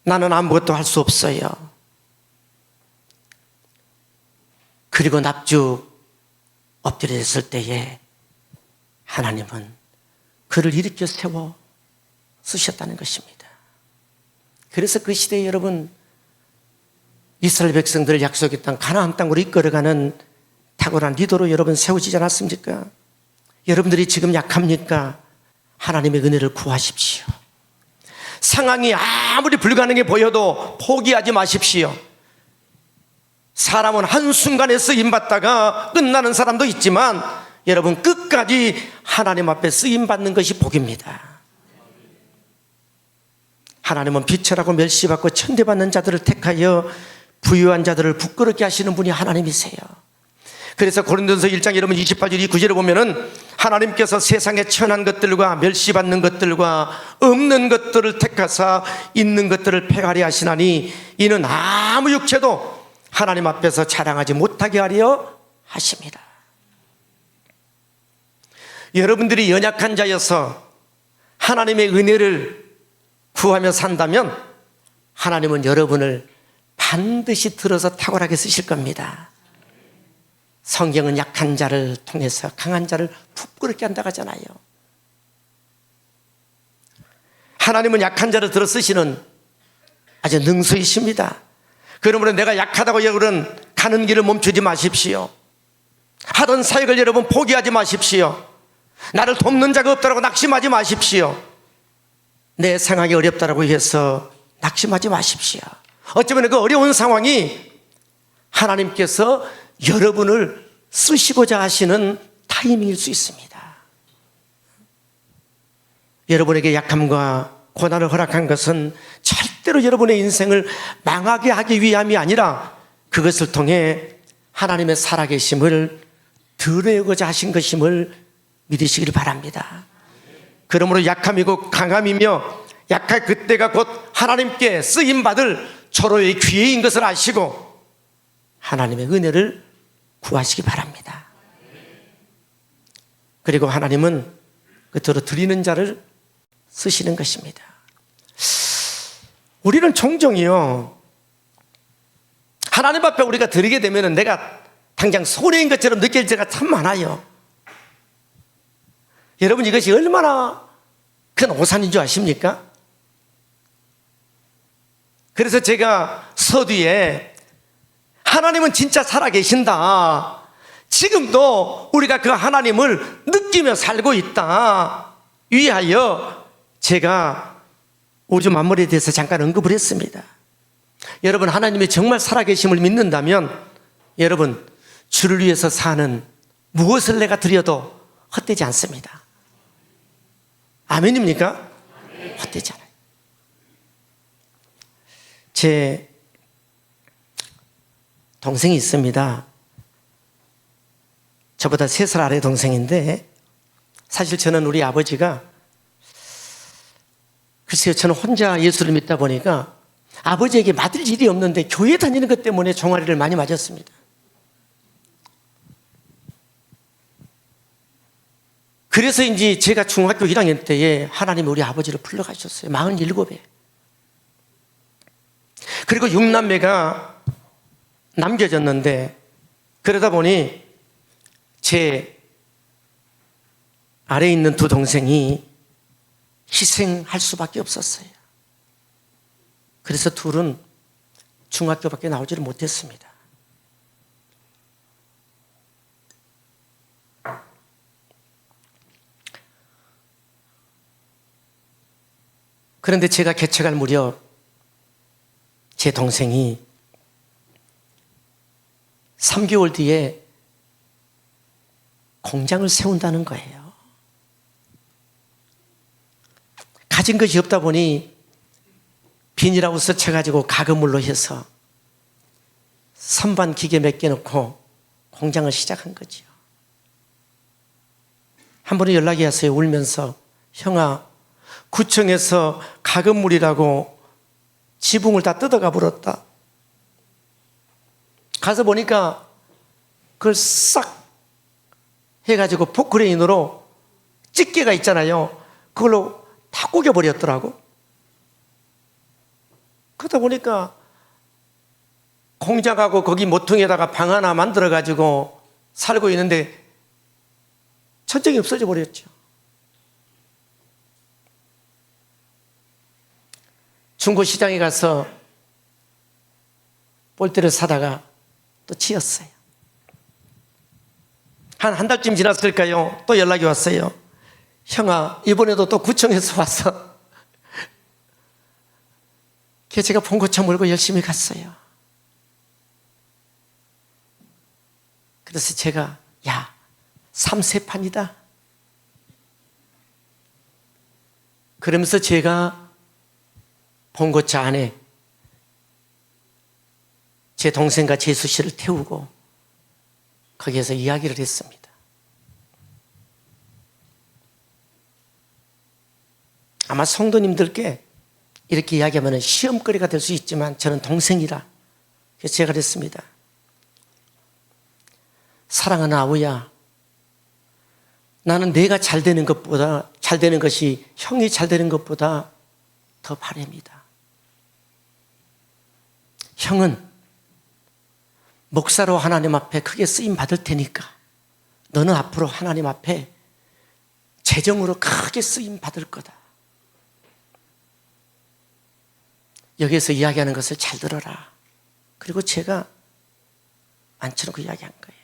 S1: 나는 아무것도 할 수 없어요. 그리고 납죽 엎드렸을 때에 하나님은 그를 일으켜 세워 쓰셨다는 것입니다. 그래서 그 시대에 여러분, 이스라엘 백성들을 약속의 땅 가나안 땅으로 이끌어가는 탁월한 리더로 여러분 세워지지 않았습니까? 여러분들이 지금 약합니까? 하나님의 은혜를 구하십시오. 상황이 아무리 불가능해 보여도 포기하지 마십시오. 사람은 한순간에 쓰임받다가 끝나는 사람도 있지만 여러분 끝까지 하나님 앞에 쓰임받는 것이 복입니다. 하나님은 비천하고 멸시받고 천대받는 자들을 택하여 부유한 자들을 부끄럽게 하시는 분이 하나님이세요. 그래서 고린도전서 1장 여러분 28절 29절에 보면은 하나님께서 세상의 천한 것들과 멸시받는 것들과 없는 것들을 택하사 있는 것들을 폐하리 하시나니 이는 아무 육체도 하나님 앞에서 자랑하지 못하게 하려 하십니다. 여러분들이 연약한 자여서 하나님의 은혜를 구하며 산다면 하나님은 여러분을 반드시 들어서 탁월하게 쓰실 겁니다. 성경은 약한 자를 통해서 강한 자를 부끄럽게 한다고 하잖아요. 하나님은 약한 자를 들어 쓰시는 아주 능수이십니다. 그러므로 내가 약하다고 여러분 가는 길을 멈추지 마십시오. 하던 사역을 여러분 포기하지 마십시오. 나를 돕는 자가 없다고 낙심하지 마십시오. 내 상황이 어렵다고 해서 낙심하지 마십시오. 어쩌면 그 어려운 상황이 하나님께서 여러분을 쓰시고자 하시는 타이밍일 수 있습니다. 여러분에게 약함과 고난을 허락한 것은 절대로 여러분의 인생을 망하게 하기 위함이 아니라 그것을 통해 하나님의 살아계심을 드러내고자 하신 것임을 믿으시길 바랍니다. 그러므로 약함이고 강함이며 약할 그때가 곧 하나님께 쓰임받을 초로의 기회인 것을 아시고 하나님의 은혜를 구하시기 바랍니다. 그리고 하나님은 끝으로 드리는 자를 쓰시는 것입니다. 우리는 종종이요, 하나님 앞에 우리가 드리게 되면 내가 당장 손해인 것처럼 느낄 때가 참 많아요. 여러분 이것이 얼마나 큰 오산인 줄 아십니까? 그래서 제가 서두에 하나님은 진짜 살아계신다, 지금도 우리가 그 하나님을 느끼며 살고 있다 위하여 제가 우주 만물에 대해서 잠깐 언급을 했습니다. 여러분 하나님이 정말 살아계심을 믿는다면 여러분 주를 위해서 사는 무엇을 내가 드려도 헛되지 않습니다. 아멘입니까? 헛되지 않아요. 제 동생이 있습니다. 저보다 3살 아래 동생인데 사실 저는 우리 아버지가, 글쎄요, 저는 혼자 예수를 믿다 보니까 아버지에게 맞을 일이 없는데 교회 다니는 것 때문에 종아리를 많이 맞았습니다. 그래서인지 제가 중학교 1학년 때에 하나님이 우리 아버지를 불러가셨어요. 47에. 그리고 6남매가 남겨졌는데 그러다 보니 제 아래에 있는 2 동생이 희생할 수밖에 없었어요. 그래서 둘은 중학교밖에 나오지를 못했습니다. 그런데 제가 개척할 무렵 제 동생이 3개월 뒤에 공장을 세운다는 거예요. 가진 것이 없다 보니 비닐하고 스쳐가지고 가금물로 해서 선반 기계 몇 개 넣고 공장을 시작한 거죠. 한 번은 연락이 왔어요. 울면서, 형아, 구청에서 가금물이라고 지붕을 다 뜯어가 버렸다. 가서 보니까 그걸 싹 해가지고 포크레인으로 집게가 있잖아요. 그걸로 다 구겨버렸더라고. 그러다 보니까 공장하고 거기 모퉁이에다가 방 하나 만들어가지고 살고 있는데 천정이 없어져 버렸죠. 중고시장에 가서 볼때를 사다가 또 치웠어요. 한 달쯤 지났을까요? 또 연락이 왔어요. 형아, 이번에도 또 구청에서 와서 제가 봉고차 몰고 열심히 갔어요. 그래서 제가 야, 3세판이다. 그러면서 제가 봉고차 안에 제 동생과 재수 씨를 태우고 거기에서 이야기를 했습니다. 아마 성도님들께 이렇게 이야기하면 시험거리가 될 수 있지만 저는 동생이라 그래서 제가 그랬습니다. 사랑하는 아우야, 나는 내가 잘 되는 것보다 잘 되는 것이 형이 잘 되는 것보다 더 바랍니다. 형은 목사로 하나님 앞에 크게 쓰임 받을 테니까 너는 앞으로 하나님 앞에 재정으로 크게 쓰임 받을 거다. 여기에서 이야기하는 것을 잘 들어라. 그리고 제가 앉혀놓고 이야기한 거예요.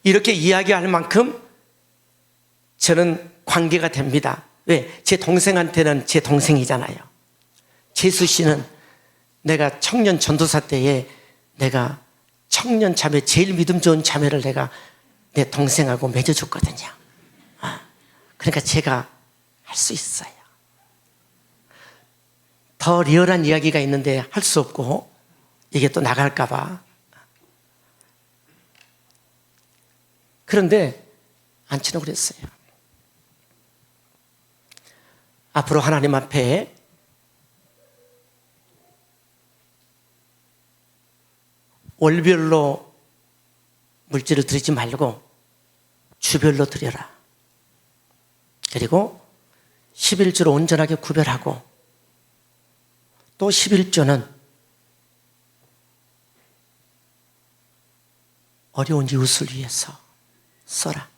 S1: 이렇게 이야기할 만큼 저는 관계가 됩니다. 왜? 제 동생한테는 제 동생이잖아요. 재수 씨는 내가 청년 전도사 때에 내가 청년 자매, 제일 믿음 좋은 자매를 내가 내 동생하고 맺어줬거든요. 그러니까 제가 할 수 있어요. 더 리얼한 이야기가 있는데 할 수 없고 이게 또 나갈까봐. 그런데 앉히려고 그랬어요. 앞으로 하나님 앞에 월별로 물질을 드리지 말고 주별로 드려라. 그리고 11조로 온전하게 구별하고 또 11조는 어려운 이웃을 위해서 써라.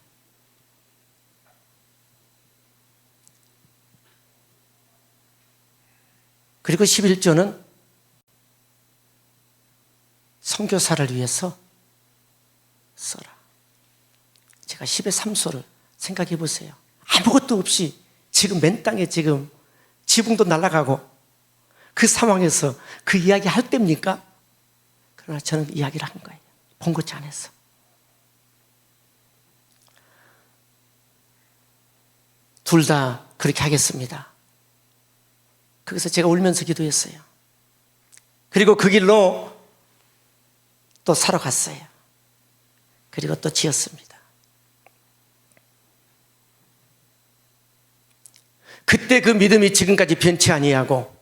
S1: 그리고 11조는 선교사를 위해서 써라. 제가 10의 3소를 생각해 보세요. 아무것도 없이 지금 맨 땅에 지금 지붕도 날아가고 그 상황에서 그 이야기 할 때입니까? 그러나 저는 이야기를 한 거예요. 봉고차 안에서. 둘 다 그렇게 하겠습니다. 그래서 제가 울면서 기도했어요. 그리고 그 길로 또 사러 갔어요. 그리고 또 지었습니다. 그때 그 믿음이 지금까지 변치 아니하고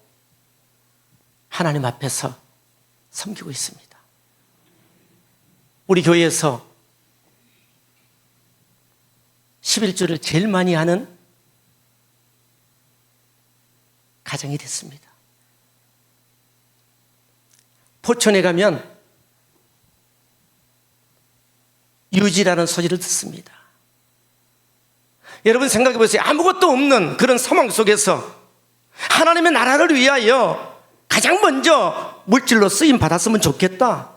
S1: 하나님 앞에서 섬기고 있습니다. 우리 교회에서 11조를 제일 많이 하는 가정이 됐습니다. 포천에 가면 유지라는 소리를 듣습니다. 여러분 생각해 보세요. 아무것도 없는 그런 상황 속에서 하나님의 나라를 위하여 가장 먼저 물질로 쓰임 받았으면 좋겠다.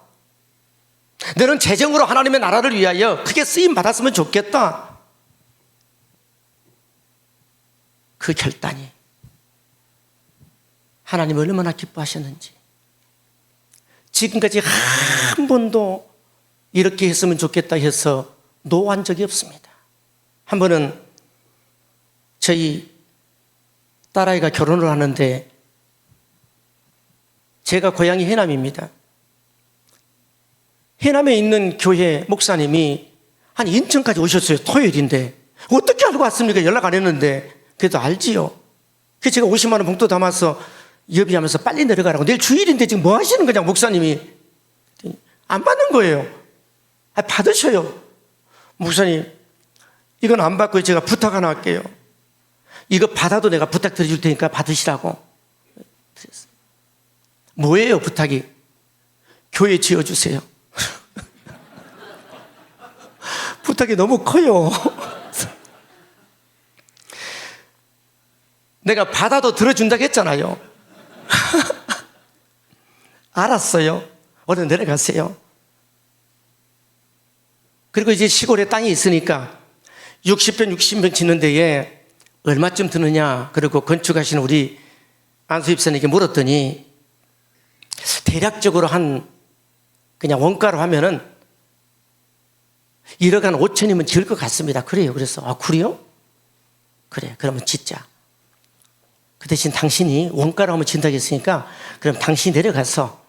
S1: 너는 재정으로 하나님의 나라를 위하여 크게 쓰임 받았으면 좋겠다. 그 결단이 하나님 얼마나 기뻐하셨는지. 지금까지 한 번도 이렇게 했으면 좋겠다 해서 노한 적이 없습니다. 한 번은 저희 딸아이가 결혼을 하는데 제가 고향이 해남입니다. 해남에 있는 교회 목사님이 한 인천까지 오셨어요. 토요일인데 어떻게 알고 왔습니까? 연락 안 했는데. 그래도 알지요. 그래서 제가 50만 원 봉투 담아서 여비하면서 빨리 내려가라고. 내일 주일인데 지금 뭐 하시는 거냐 목사님이. 안 받는 거예요. 받으셔요. 목사님 이건 안 받고 제가 부탁 하나 할게요. 이거 받아도 내가 부탁드려 줄 테니까 받으시라고. 뭐예요 부탁이? 교회 지어주세요. 부탁이 너무 커요. 내가 받아도 들어준다고 했잖아요. 알았어요. 얼른 내려가세요. 그리고 이제 시골에 땅이 있으니까 60평, 60평 짓는 데에 얼마쯤 드느냐, 그리고 건축하시는 우리 안수 집사님에게 물었더니 대략적으로 그냥 원가로 하면은 1억 한 5천이면 지을 것 같습니다. 그래요. 그래서 그래요? 그래, 그러면 짓자. 그 대신 당신이 원가로 하면 진다고 했으니까 그럼 당신이 내려가서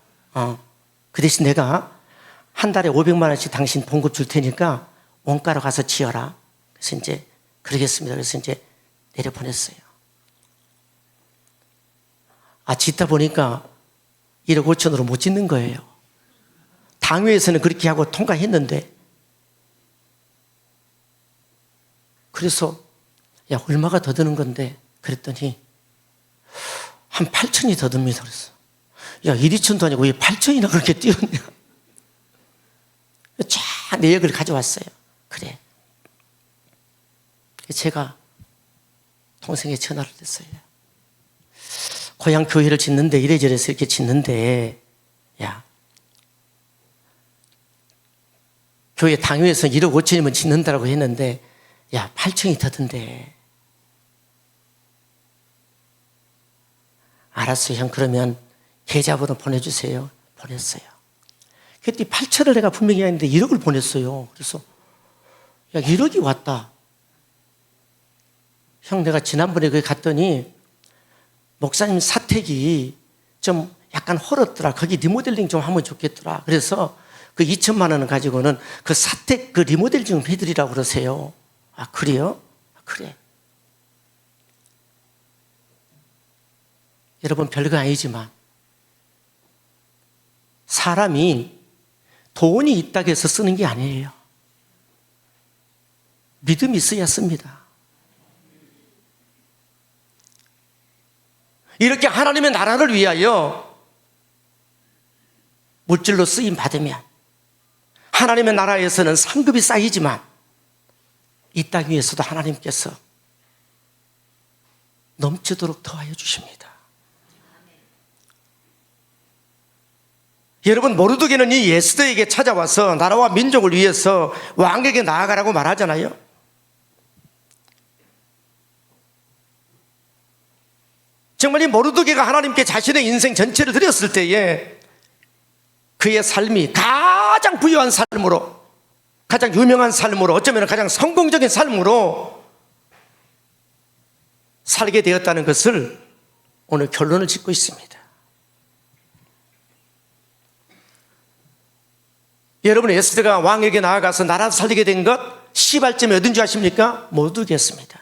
S1: 그 대신 내가 한 달에 500만 원씩 당신 봉급 줄 테니까 원가로 가서 지어라. 그래서 이제 그러겠습니다. 그래서 이제 내려보냈어요. 짓다 보니까 1억 5천으로 못 짓는 거예요. 당회에서는 그렇게 하고 통과했는데, 그래서 야, 얼마가 더 드는 건데? 그랬더니 한 8천이 더 듭니다. 그래서 야, 1, 2천도 아니고 왜 8천이나 그렇게 뛰었냐? 쫙 내역을 가져왔어요. 그래. 제가 동생에 전화를 했어요. 고향 교회를 짓는데 이래저래서 이렇게 짓는데, 야, 교회 당회에서 1억 5천이면 짓는다고 했는데, 야, 8천이 더던데. 알았어요, 형. 그러면 계좌번호 보내주세요. 보냈어요. 그때 8천을 내가 분명히 했는데 1억을 보냈어요. 그래서 야, 1억이 왔다. 형, 내가 지난번에 거기 갔더니 목사님 사택이 좀 약간 헐었더라. 거기 리모델링 좀 하면 좋겠더라. 그래서 그 2천만 원을 가지고는 그 사택 그 리모델링 좀 해드리라고 그러세요. 그래요? 그래. 여러분, 별거 아니지만 사람이 돈이 있다고 해서 쓰는 게 아니에요. 믿음이 있어야 씁니다. 이렇게 하나님의 나라를 위하여 물질로 쓰임 받으면 하나님의 나라에서는 상급이 쌓이지만 이 땅 위에서도 하나님께서 넘치도록 더하여 주십니다. 여러분, 모르드게는 이 에스더에게 찾아와서 나라와 민족을 위해서 왕에게 나아가라고 말하잖아요. 정말 이 모르드게가 하나님께 자신의 인생 전체를 드렸을 때에 그의 삶이 가장 부유한 삶으로, 가장 유명한 삶으로, 어쩌면 가장 성공적인 삶으로 살게 되었다는 것을 오늘 결론을 짓고 있습니다. 여러분, 에스더가 왕에게 나아가서 나라 살리게 된 것 시발점이 어딘 줄 아십니까? 모르드게였습니다.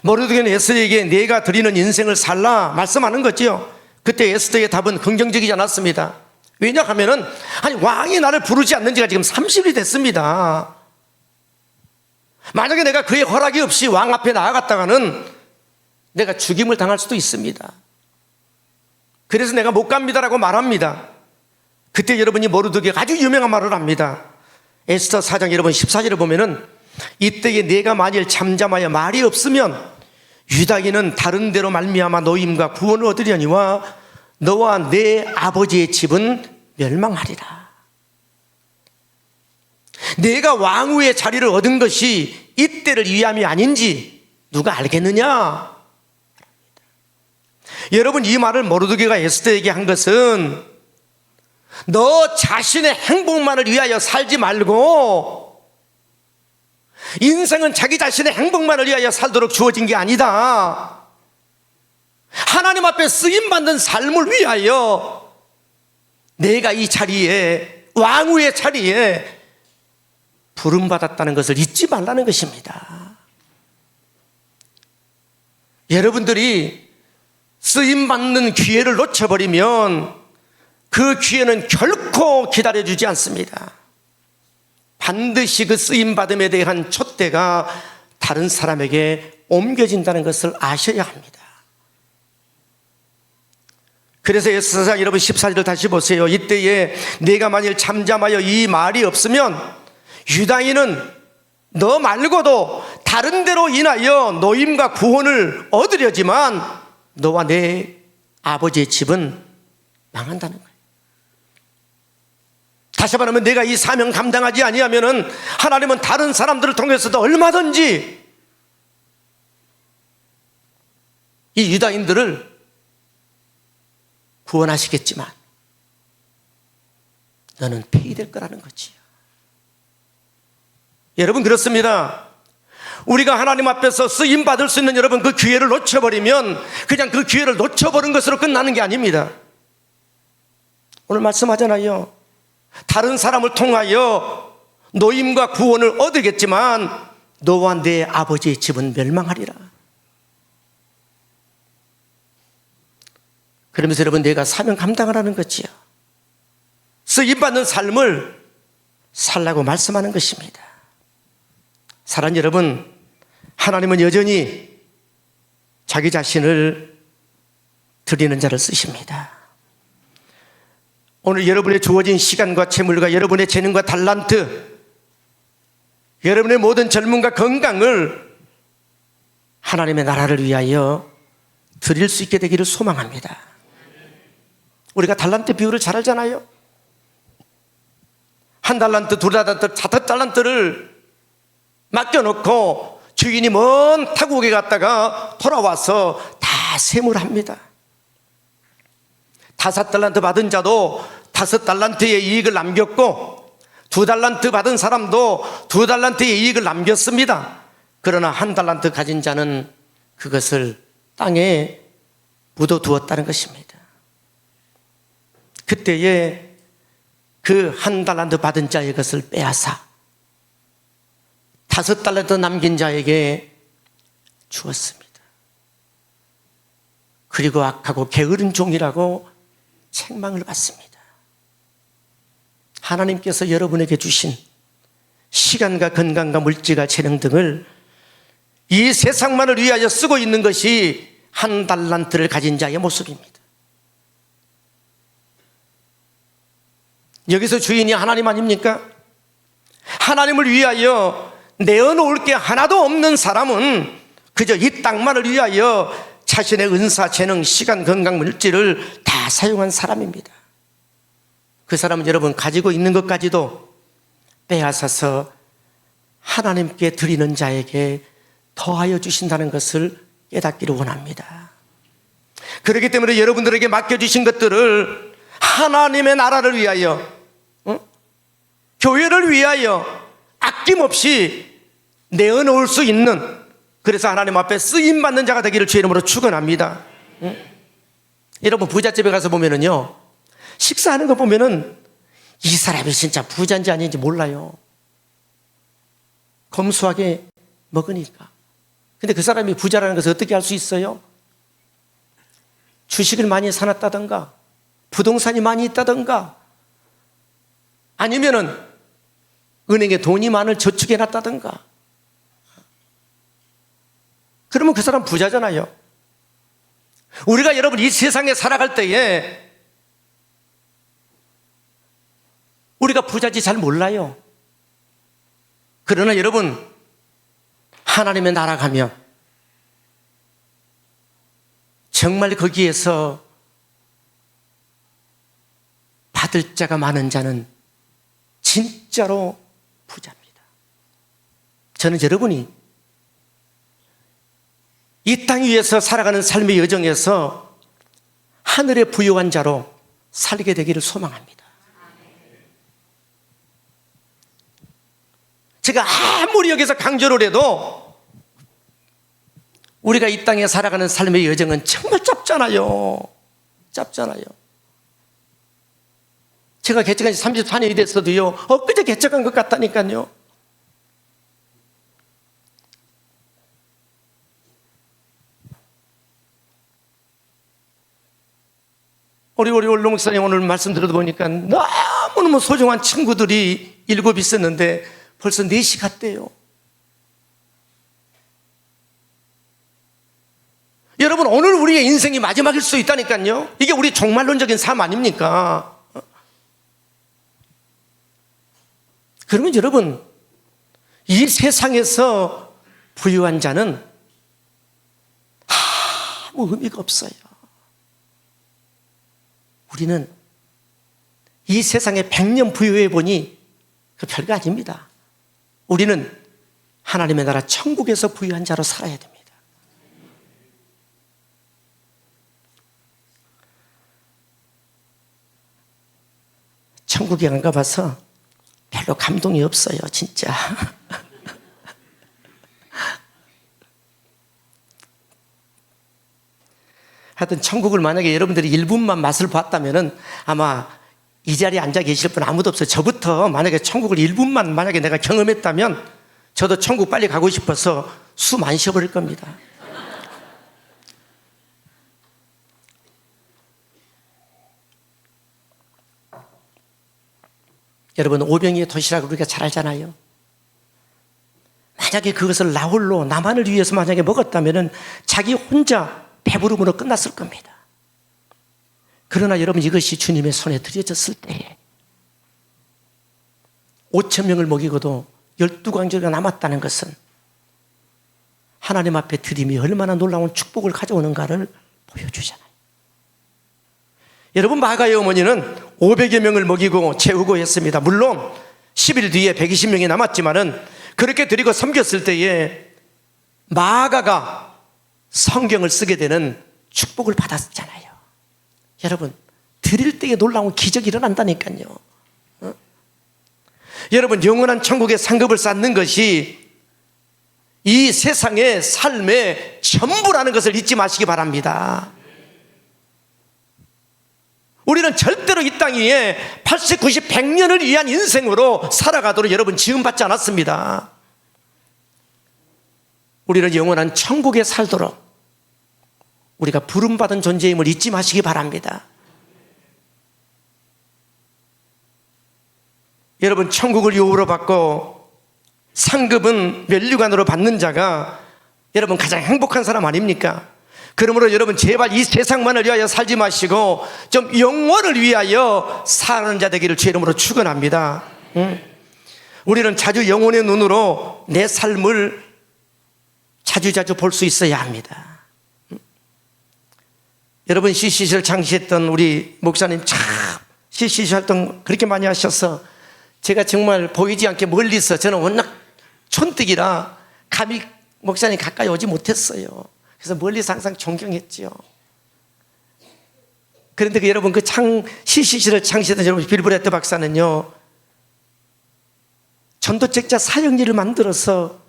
S1: 모르드게는 에스더에게 내가 드리는 인생을 살라 말씀하는 거죠. 그때 에스더의 답은 긍정적이지 않았습니다. 왜냐하면은 왕이 나를 부르지 않는 지가 지금 30일이 됐습니다. 만약에 내가 그의 허락이 없이 왕 앞에 나아갔다가는 내가 죽임을 당할 수도 있습니다. 그래서 내가 못 갑니다라고 말합니다. 그때 여러분이 모르드게가 아주 유명한 말을 합니다. 에스더 4장 여러분 14절을 보면은 이때에 내가 만일 잠잠하여 말이 없으면 유다인은 다른 데로 말미암아 노임과 구원을 얻으려니와 너와 내 아버지의 집은 멸망하리라. 내가 왕후의 자리를 얻은 것이 이때를 위함이 아닌지 누가 알겠느냐? 여러분, 이 말을 모르드게가 에스더에게 한 것은 너 자신의 행복만을 위하여 살지 말고 인생은 자기 자신의 행복만을 위하여 살도록 주어진 게 아니다. 하나님 앞에 쓰임받는 삶을 위하여 내가 이 자리에, 왕후의 자리에 부름받았다는 것을 잊지 말라는 것입니다. 여러분들이 쓰임받는 기회를 놓쳐버리면 그 기회는 결코 기다려주지 않습니다. 반드시 그 쓰임받음에 대한 촛대가 다른 사람에게 옮겨진다는 것을 아셔야 합니다. 그래서 에스더상 여러분 14절을 다시 보세요. 이때에 내가 만일 잠잠하여 이 말이 없으면 유다인은 너 말고도 다른 데로 인하여 노임과 구원을 얻으려지만 너와 내 아버지의 집은 망한다는 거예요. 다시 말하면 내가 이 사명 감당하지 아니하면은 하나님은 다른 사람들을 통해서도 얼마든지 이 유다인들을 구원하시겠지만 너는 폐위될 거라는 거지요. 여러분, 그렇습니다. 우리가 하나님 앞에서 쓰임 받을 수 있는 여러분, 그 기회를 놓쳐버리면 그냥 그 기회를 놓쳐버린 것으로 끝나는 게 아닙니다. 오늘 말씀하잖아요. 다른 사람을 통하여 노임과 구원을 얻으겠지만 너와 내 아버지의 집은 멸망하리라. 그러면서 여러분, 내가 사명 감당하라는 거지요. 쓰임받는 삶을 살라고 말씀하는 것입니다. 사랑하는 여러분, 하나님은 여전히 자기 자신을 드리는 자를 쓰십니다. 오늘 여러분의 주어진 시간과 재물과 여러분의 재능과 달란트, 여러분의 모든 젊음과 건강을 하나님의 나라를 위하여 드릴 수 있게 되기를 소망합니다. 우리가 달란트 비율을 잘 알잖아요. 한 달란트, 두 달란트, 다섯 달란트를 맡겨놓고 주인이 먼 타국에 갔다가 돌아와서 다 세물합니다. 다섯 달란트 받은 자도 다섯 달란트의 이익을 남겼고, 두 달란트 받은 사람도 두 달란트의 이익을 남겼습니다. 그러나 한 달란트 가진 자는 그것을 땅에 묻어두었다는 것입니다. 그때에 그 한 달란트 받은 자의 것을 빼앗아 다섯 달란트 남긴 자에게 주었습니다. 그리고 악하고 게으른 종이라고 책망을 받습니다. 하나님께서 여러분에게 주신 시간과 건강과 물질과 재능 등을 이 세상만을 위하여 쓰고 있는 것이 한 달란트를 가진 자의 모습입니다. 여기서 주인이 하나님 아닙니까? 하나님을 위하여 내어놓을 게 하나도 없는 사람은 그저 이 땅만을 위하여 자신의 은사, 재능, 시간, 건강, 물질을 다 사용한 사람입니다. 그 사람은 여러분 가지고 있는 것까지도 빼앗아서 하나님께 드리는 자에게 더하여 주신다는 것을 깨닫기를 원합니다. 그렇기 때문에 여러분들에게 맡겨주신 것들을 하나님의 나라를 위하여, 교회를 위하여 아낌없이 내어놓을 수 있는, 그래서 하나님 앞에 쓰임받는 자가 되기를 주의 이름으로 축원합니다. 여러분, 부잣집에 가서 보면은요, 식사하는 거 보면은 이 사람이 진짜 부자인지 아닌지 몰라요. 검소하게 먹으니까. 근데 그 사람이 부자라는 것을 어떻게 알 수 있어요? 주식을 많이 사놨다던가, 부동산이 많이 있다던가, 아니면은 은행에 돈이 많을 저축해놨다던가. 그러면 그 사람 부자잖아요. 우리가 여러분 이 세상에 살아갈 때에 우리가 부자인지 잘 몰라요. 그러나 여러분, 하나님의 나라 가면 정말 거기에서 받을 자가 많은 자는 진짜로 부자입니다. 저는 여러분이 이 땅 위에서 살아가는 삶의 여정에서 하늘의 부유한 자로 살게 되기를 소망합니다. 제가 아무리 여기서 강조를 해도 우리가 이 땅에 살아가는 삶의 여정은 정말 짧잖아요. 짧잖아요. 제가 개척한 지 34년이 됐어도요, 엊그제 개척한 것 같다니까요. 우리 올로 목사님 오늘 말씀 들어보니까 너무너무 소중한 친구들이 7 있었는데 벌써 4시 갔대요. 여러분, 오늘 우리의 인생이 마지막일 수 있다니까요. 이게 우리 종말론적인 삶 아닙니까? 그러면 여러분, 이 세상에서 부유한 자는 아무 의미가 없어요. 우리는 이 세상에 100년 부유해 보니 그 별거 아닙니다. 우리는 하나님의 나라 천국에서 부유한 자로 살아야 됩니다. 천국에 안 가봐서 별로 감동이 없어요, 진짜. 하여튼 천국을 만약에 여러분들이 1분만 맛을 봤다면은 아마 이 자리에 앉아 계실 분 아무도 없어요. 저부터 만약에 천국을 1분만 만약에 내가 경험했다면 저도 천국 빨리 가고 싶어서 숨 안 쉬어버릴 겁니다. 여러분, 오병이의 도시락을 우리가 잘 알잖아요. 만약에 그것을 나 홀로 나만을 위해서 만약에 먹었다면 자기 혼자 배부름으로 끝났을 겁니다. 그러나 여러분, 이것이 주님의 손에 들여졌을 때에 5,000명을 먹이고도 12광주리가 남았다는 것은 하나님 앞에 드림이 얼마나 놀라운 축복을 가져오는가를 보여주잖아요. 여러분, 마가의 어머니는 500여 명을 먹이고 채우고 했습니다. 물론 10일 뒤에 120명이 남았지만은 그렇게 드리고 섬겼을 때에 마가가 성경을 쓰게 되는 축복을 받았잖아요. 여러분, 드릴 때에 놀라운 기적이 일어난다니까요. 여러분, 영원한 천국의 상급을 쌓는 것이 이 세상의 삶의 전부라는 것을 잊지 마시기 바랍니다. 우리는 절대로 이 땅 위에 80, 90, 100년을 위한 인생으로 살아가도록 여러분 지음받지 않았습니다. 우리는 영원한 천국에 살도록 우리가 부름받은 존재임을 잊지 마시기 바랍니다. 여러분, 천국을 요우로 받고 상급은 면류관으로 받는 자가 여러분 가장 행복한 사람 아닙니까? 그러므로 여러분, 제발 이 세상만을 위하여 살지 마시고 좀 영원을 위하여 사는 자 되기를 주의 이름으로 축원합니다. 우리는 자주 영혼의 눈으로 내 삶을 자주자주 볼 수 있어야 합니다. 여러분, CCC를 창시했던 우리 목사님 참 CCC 활동 그렇게 많이 하셔서 제가 정말 보이지 않게 멀리서, 저는 워낙 촌뜨기라 감히 목사님 가까이 오지 못했어요. 그래서 멀리서 항상 존경했죠. 그런데 여러분, 그 CCC를 창시했던 여러분 빌브레트 박사는요, 전도책자 사역리를 만들어서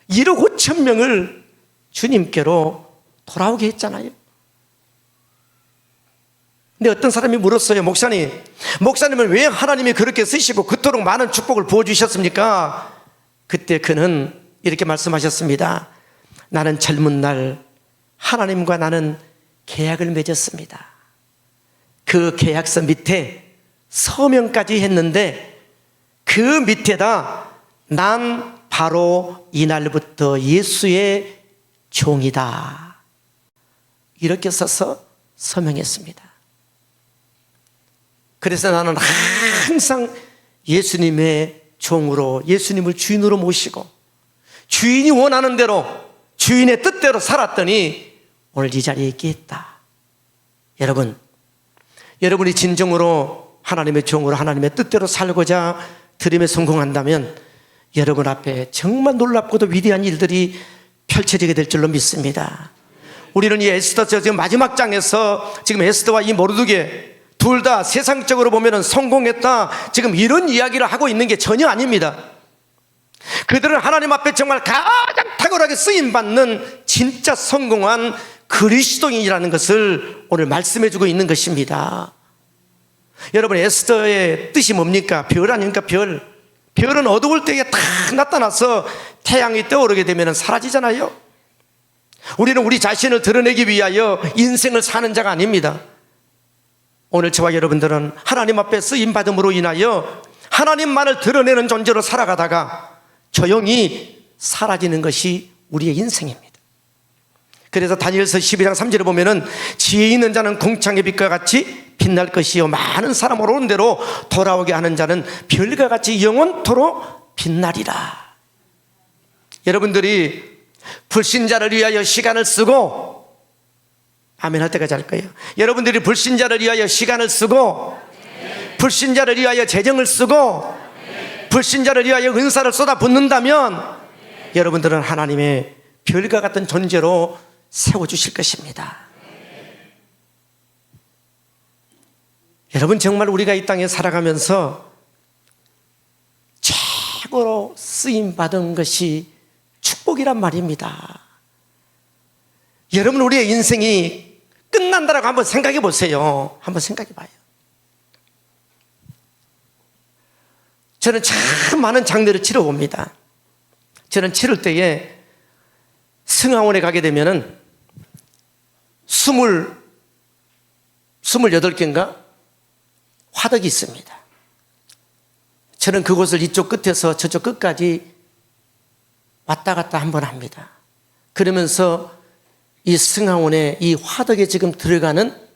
S1: 1억 5천 명을 주님께로 돌아오게 했잖아요. 근데 어떤 사람이 물었어요. 목사님은 왜 하나님이 그렇게 쓰시고 그토록 많은 축복을 부어주셨습니까? 그때 그는 이렇게 말씀하셨습니다. 나는 젊은 날 하나님과 나는 계약을 맺었습니다. 그 계약서 밑에 서명까지 했는데 그 밑에다 난 바로 이날부터 예수의 종이다, 이렇게 써서 서명했습니다. 그래서 나는 항상 예수님의 종으로, 예수님을 주인으로 모시고 주인이 원하는 대로, 주인의 뜻대로 살았더니 오늘 이 자리에 있게 했다. 여러분이 진정으로 하나님의 종으로 하나님의 뜻대로 살고자 드림에 성공한다면 여러분 앞에 정말 놀랍고도 위대한 일들이 펼쳐지게 될 줄로 믿습니다. 우리는 이 에스더, 지금 마지막 장에서 지금 에스더와 이 모르드게 둘 다 세상적으로 보면 성공했다, 지금 이런 이야기를 하고 있는 게 전혀 아닙니다. 그들은 하나님 앞에 정말 가장 탁월하게 쓰임받는 진짜 성공한 그리스도인이라는 것을 오늘 말씀해주고 있는 것입니다. 여러분, 에스더의 뜻이 뭡니까? 별 아닙니까? 별은 어두울 때에 딱 나타나서 태양이 떠오르게 되면 사라지잖아요. 우리는 우리 자신을 드러내기 위하여 인생을 사는 자가 아닙니다. 오늘 저와 여러분들은 하나님 앞에 쓰임받음으로 인하여 하나님만을 드러내는 존재로 살아가다가 조용히 사라지는 것이 우리의 인생입니다. 그래서 다니엘서 12장 3절에 보면은 지혜 있는 자는 궁창의 빛과 같이 빛날 것이요 많은 사람 오는 대로 돌아오게 하는 자는 별과 같이 영원토록 빛나리라. 여러분들이 불신자를 위하여 시간을 쓰고, 아멘 할 때까지 할 거예요. 여러분들이 불신자를 위하여 시간을 쓰고 불신자를 위하여 재정을 쓰고 불신자를 위하여 은사를 쏟아붓는다면 여러분들은 하나님의 별과 같은 존재로 세워주실 것입니다. 여러분, 정말 우리가 이 땅에 살아가면서 최고로 쓰임받은 것이 축복이란 말입니다. 여러분, 우리의 인생이 끝난다라고 한번 생각해 보세요. 한번 생각해 봐요. 저는 참 많은 장례를 치러 봅니다. 저는 치를 때에 승하원에 가게 되면은 28개인가 화덕이 있습니다. 저는 그곳을 이쪽 끝에서 저쪽 끝까지 왔다 갔다 한번 합니다. 그러면서 이 승하원에 이 화덕에 지금 들어가는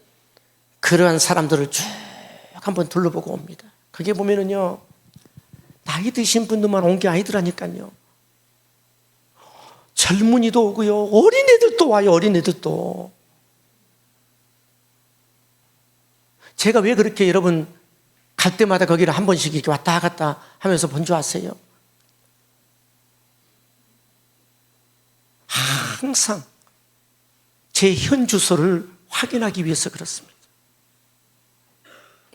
S1: 그러한 사람들을 쭉 한번 둘러보고 옵니다. 그게 보면은요, 나이 드신 분들만 온 게 아니더라니까요. 젊은이도 오고요, 어린애들도 와요. 어린애들도. 제가 왜 그렇게 여러분 갈 때마다 거기를 한 번씩 이렇게 왔다 갔다 하면서 본 줄 아세요? 항상 제 현 주소를 확인하기 위해서 그렇습니다.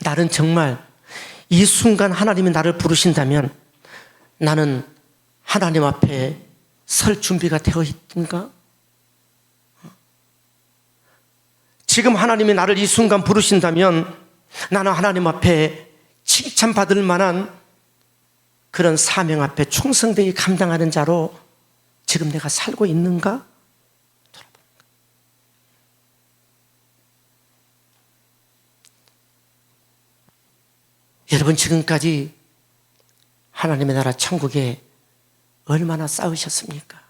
S1: 나는 정말 이 순간 하나님이 나를 부르신다면 나는 하나님 앞에 설 준비가 되어 있던가? 지금 하나님이 나를 이 순간 부르신다면 나는 하나님 앞에 칭찬받을 만한 그런 사명 앞에 충성되게 감당하는 자로 지금 내가 살고 있는가? 여러분, 지금까지 하나님의 나라 천국에 얼마나 싸우셨습니까?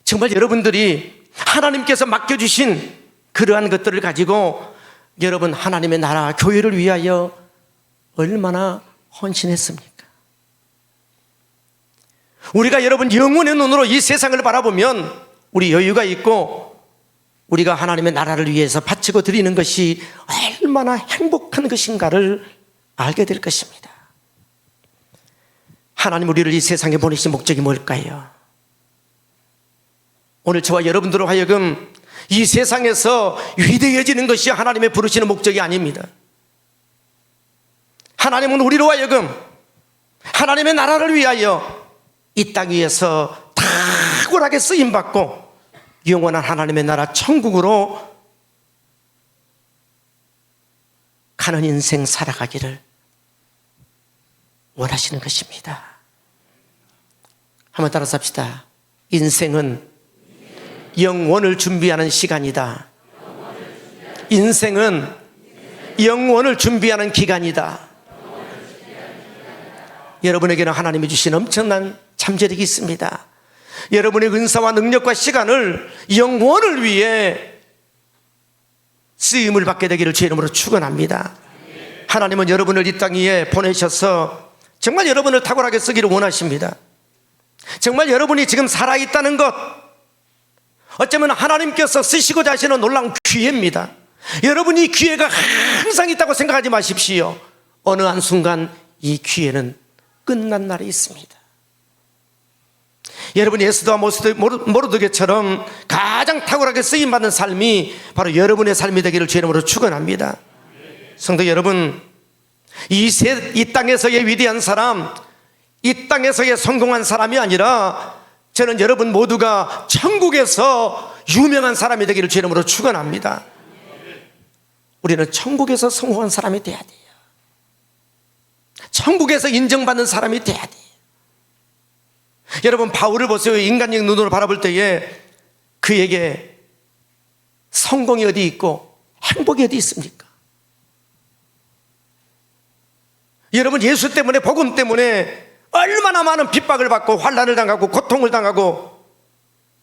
S1: 정말 여러분들이 하나님께서 맡겨주신 그러한 것들을 가지고 여러분 하나님의 나라 교회를 위하여 얼마나 헌신했습니까? 우리가 여러분 영혼의 눈으로 이 세상을 바라보면 우리 여유가 있고 우리가 하나님의 나라를 위해서 바치고 드리는 것이 얼마나 행복한 것인가를 알게 될 것입니다. 하나님 우리를 이 세상에 보내신 목적이 뭘까요? 오늘 저와 여러분들로 하여금 이 세상에서 위대해지는 것이 하나님의 부르시는 목적이 아닙니다. 하나님은 우리로 하여금 하나님의 나라를 위하여 이 땅 위에서 탁월하게 쓰임받고 영원한 하나님의 나라 천국으로 가는 인생 살아가기를 원하시는 것입니다. 한번 따라서 합시다. 인생은 영원을 준비하는 시간이다. 인생은 영원을 준비하는 기간이다. 여러분에게는 하나님이 주신 엄청난 잠재력이 있습니다. 여러분의 은사와 능력과 시간을 영원을 위해 쓰임을 받게 되기를 주의 이름으로 축원합니다. 하나님은 여러분을 이 땅 위에 보내셔서 정말 여러분을 탁월하게 쓰기를 원하십니다. 정말 여러분이 지금 살아있다는 것, 어쩌면 하나님께서 쓰시고자 하시는 놀라운 기회입니다. 여러분이 기회가 항상 있다고 생각하지 마십시오. 어느 한순간 이 기회는 끝난 날이 있습니다. 여러분이 에스더와 모르드게처럼 가장 탁월하게 쓰임받는 삶이 바로 여러분의 삶이 되기를 주의 이름으로 축원합니다. 성도 여러분, 이 땅에서의 위대한 사람, 이 땅에서의 성공한 사람이 아니라 저는 여러분 모두가 천국에서 유명한 사람이 되기를 주의 이름으로 축원합니다. 우리는 천국에서 성공한 사람이 돼야 돼요. 천국에서 인정받는 사람이 돼야 돼요. 여러분, 바울을 보세요. 인간적 눈으로 바라볼 때에 그에게 성공이 어디 있고 행복이 어디 있습니까? 여러분, 예수 때문에, 복음 때문에 얼마나 많은 핍박을 받고 환난을 당하고 고통을 당하고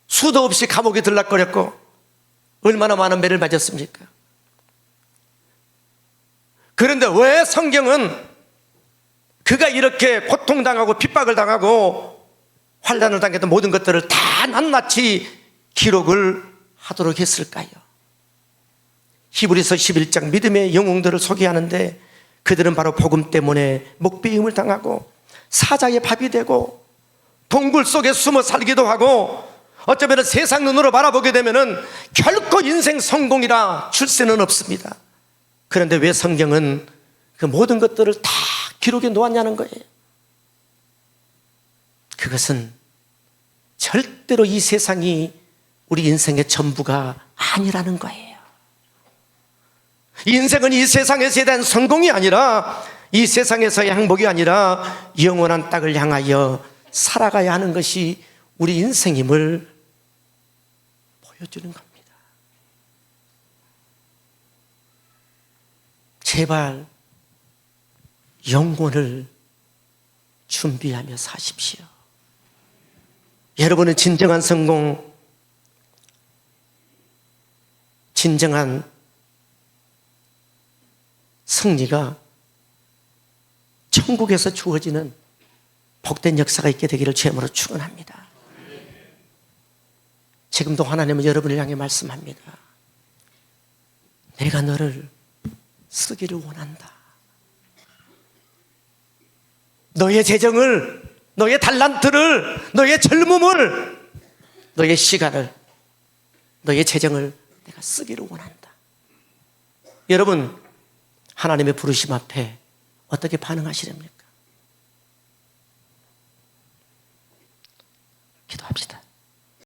S1: 수도 없이 감옥에 들락거렸고 얼마나 많은 매를 맞았습니까? 그런데 왜 성경은 그가 이렇게 고통당하고 핍박을 당하고 환난을 당했던 모든 것들을 다 낱낱이 기록을 하도록 했을까요? 히브리서 11장 믿음의 영웅들을 소개하는데 그들은 바로 복음 때문에 목배임을 당하고 사자의 밥이 되고 동굴 속에 숨어 살기도 하고 어쩌면 세상 눈으로 바라보게 되면 결코 인생 성공이라 출세는 없습니다. 그런데 왜 성경은 그 모든 것들을 다 기록해 놓았냐는 거예요. 그것은 절대로 이 세상이 우리 인생의 전부가 아니라는 거예요. 인생은 이 세상에서에 대한 성공이 아니라 이 세상에서의 행복이 아니라 영원한 땅을 향하여 살아가야 하는 것이 우리 인생임을 보여주는 겁니다. 제발 영혼을 준비하며 사십시오. 여러분은 진정한 성공, 진정한 승리가 천국에서 주어지는 복된 역사가 있게 되기를 주님으로 축원합니다. 지금도 하나님은 여러분을 향해 말씀합니다. 내가 너를 쓰기를 원한다. 너의 재정을, 너의 달란트를, 너의 젊음을, 너의 시간을, 너의 재정을 내가 쓰기를 원한다. 여러분, 하나님의 부르심 앞에 어떻게 반응하시렵니까? 기도합시다.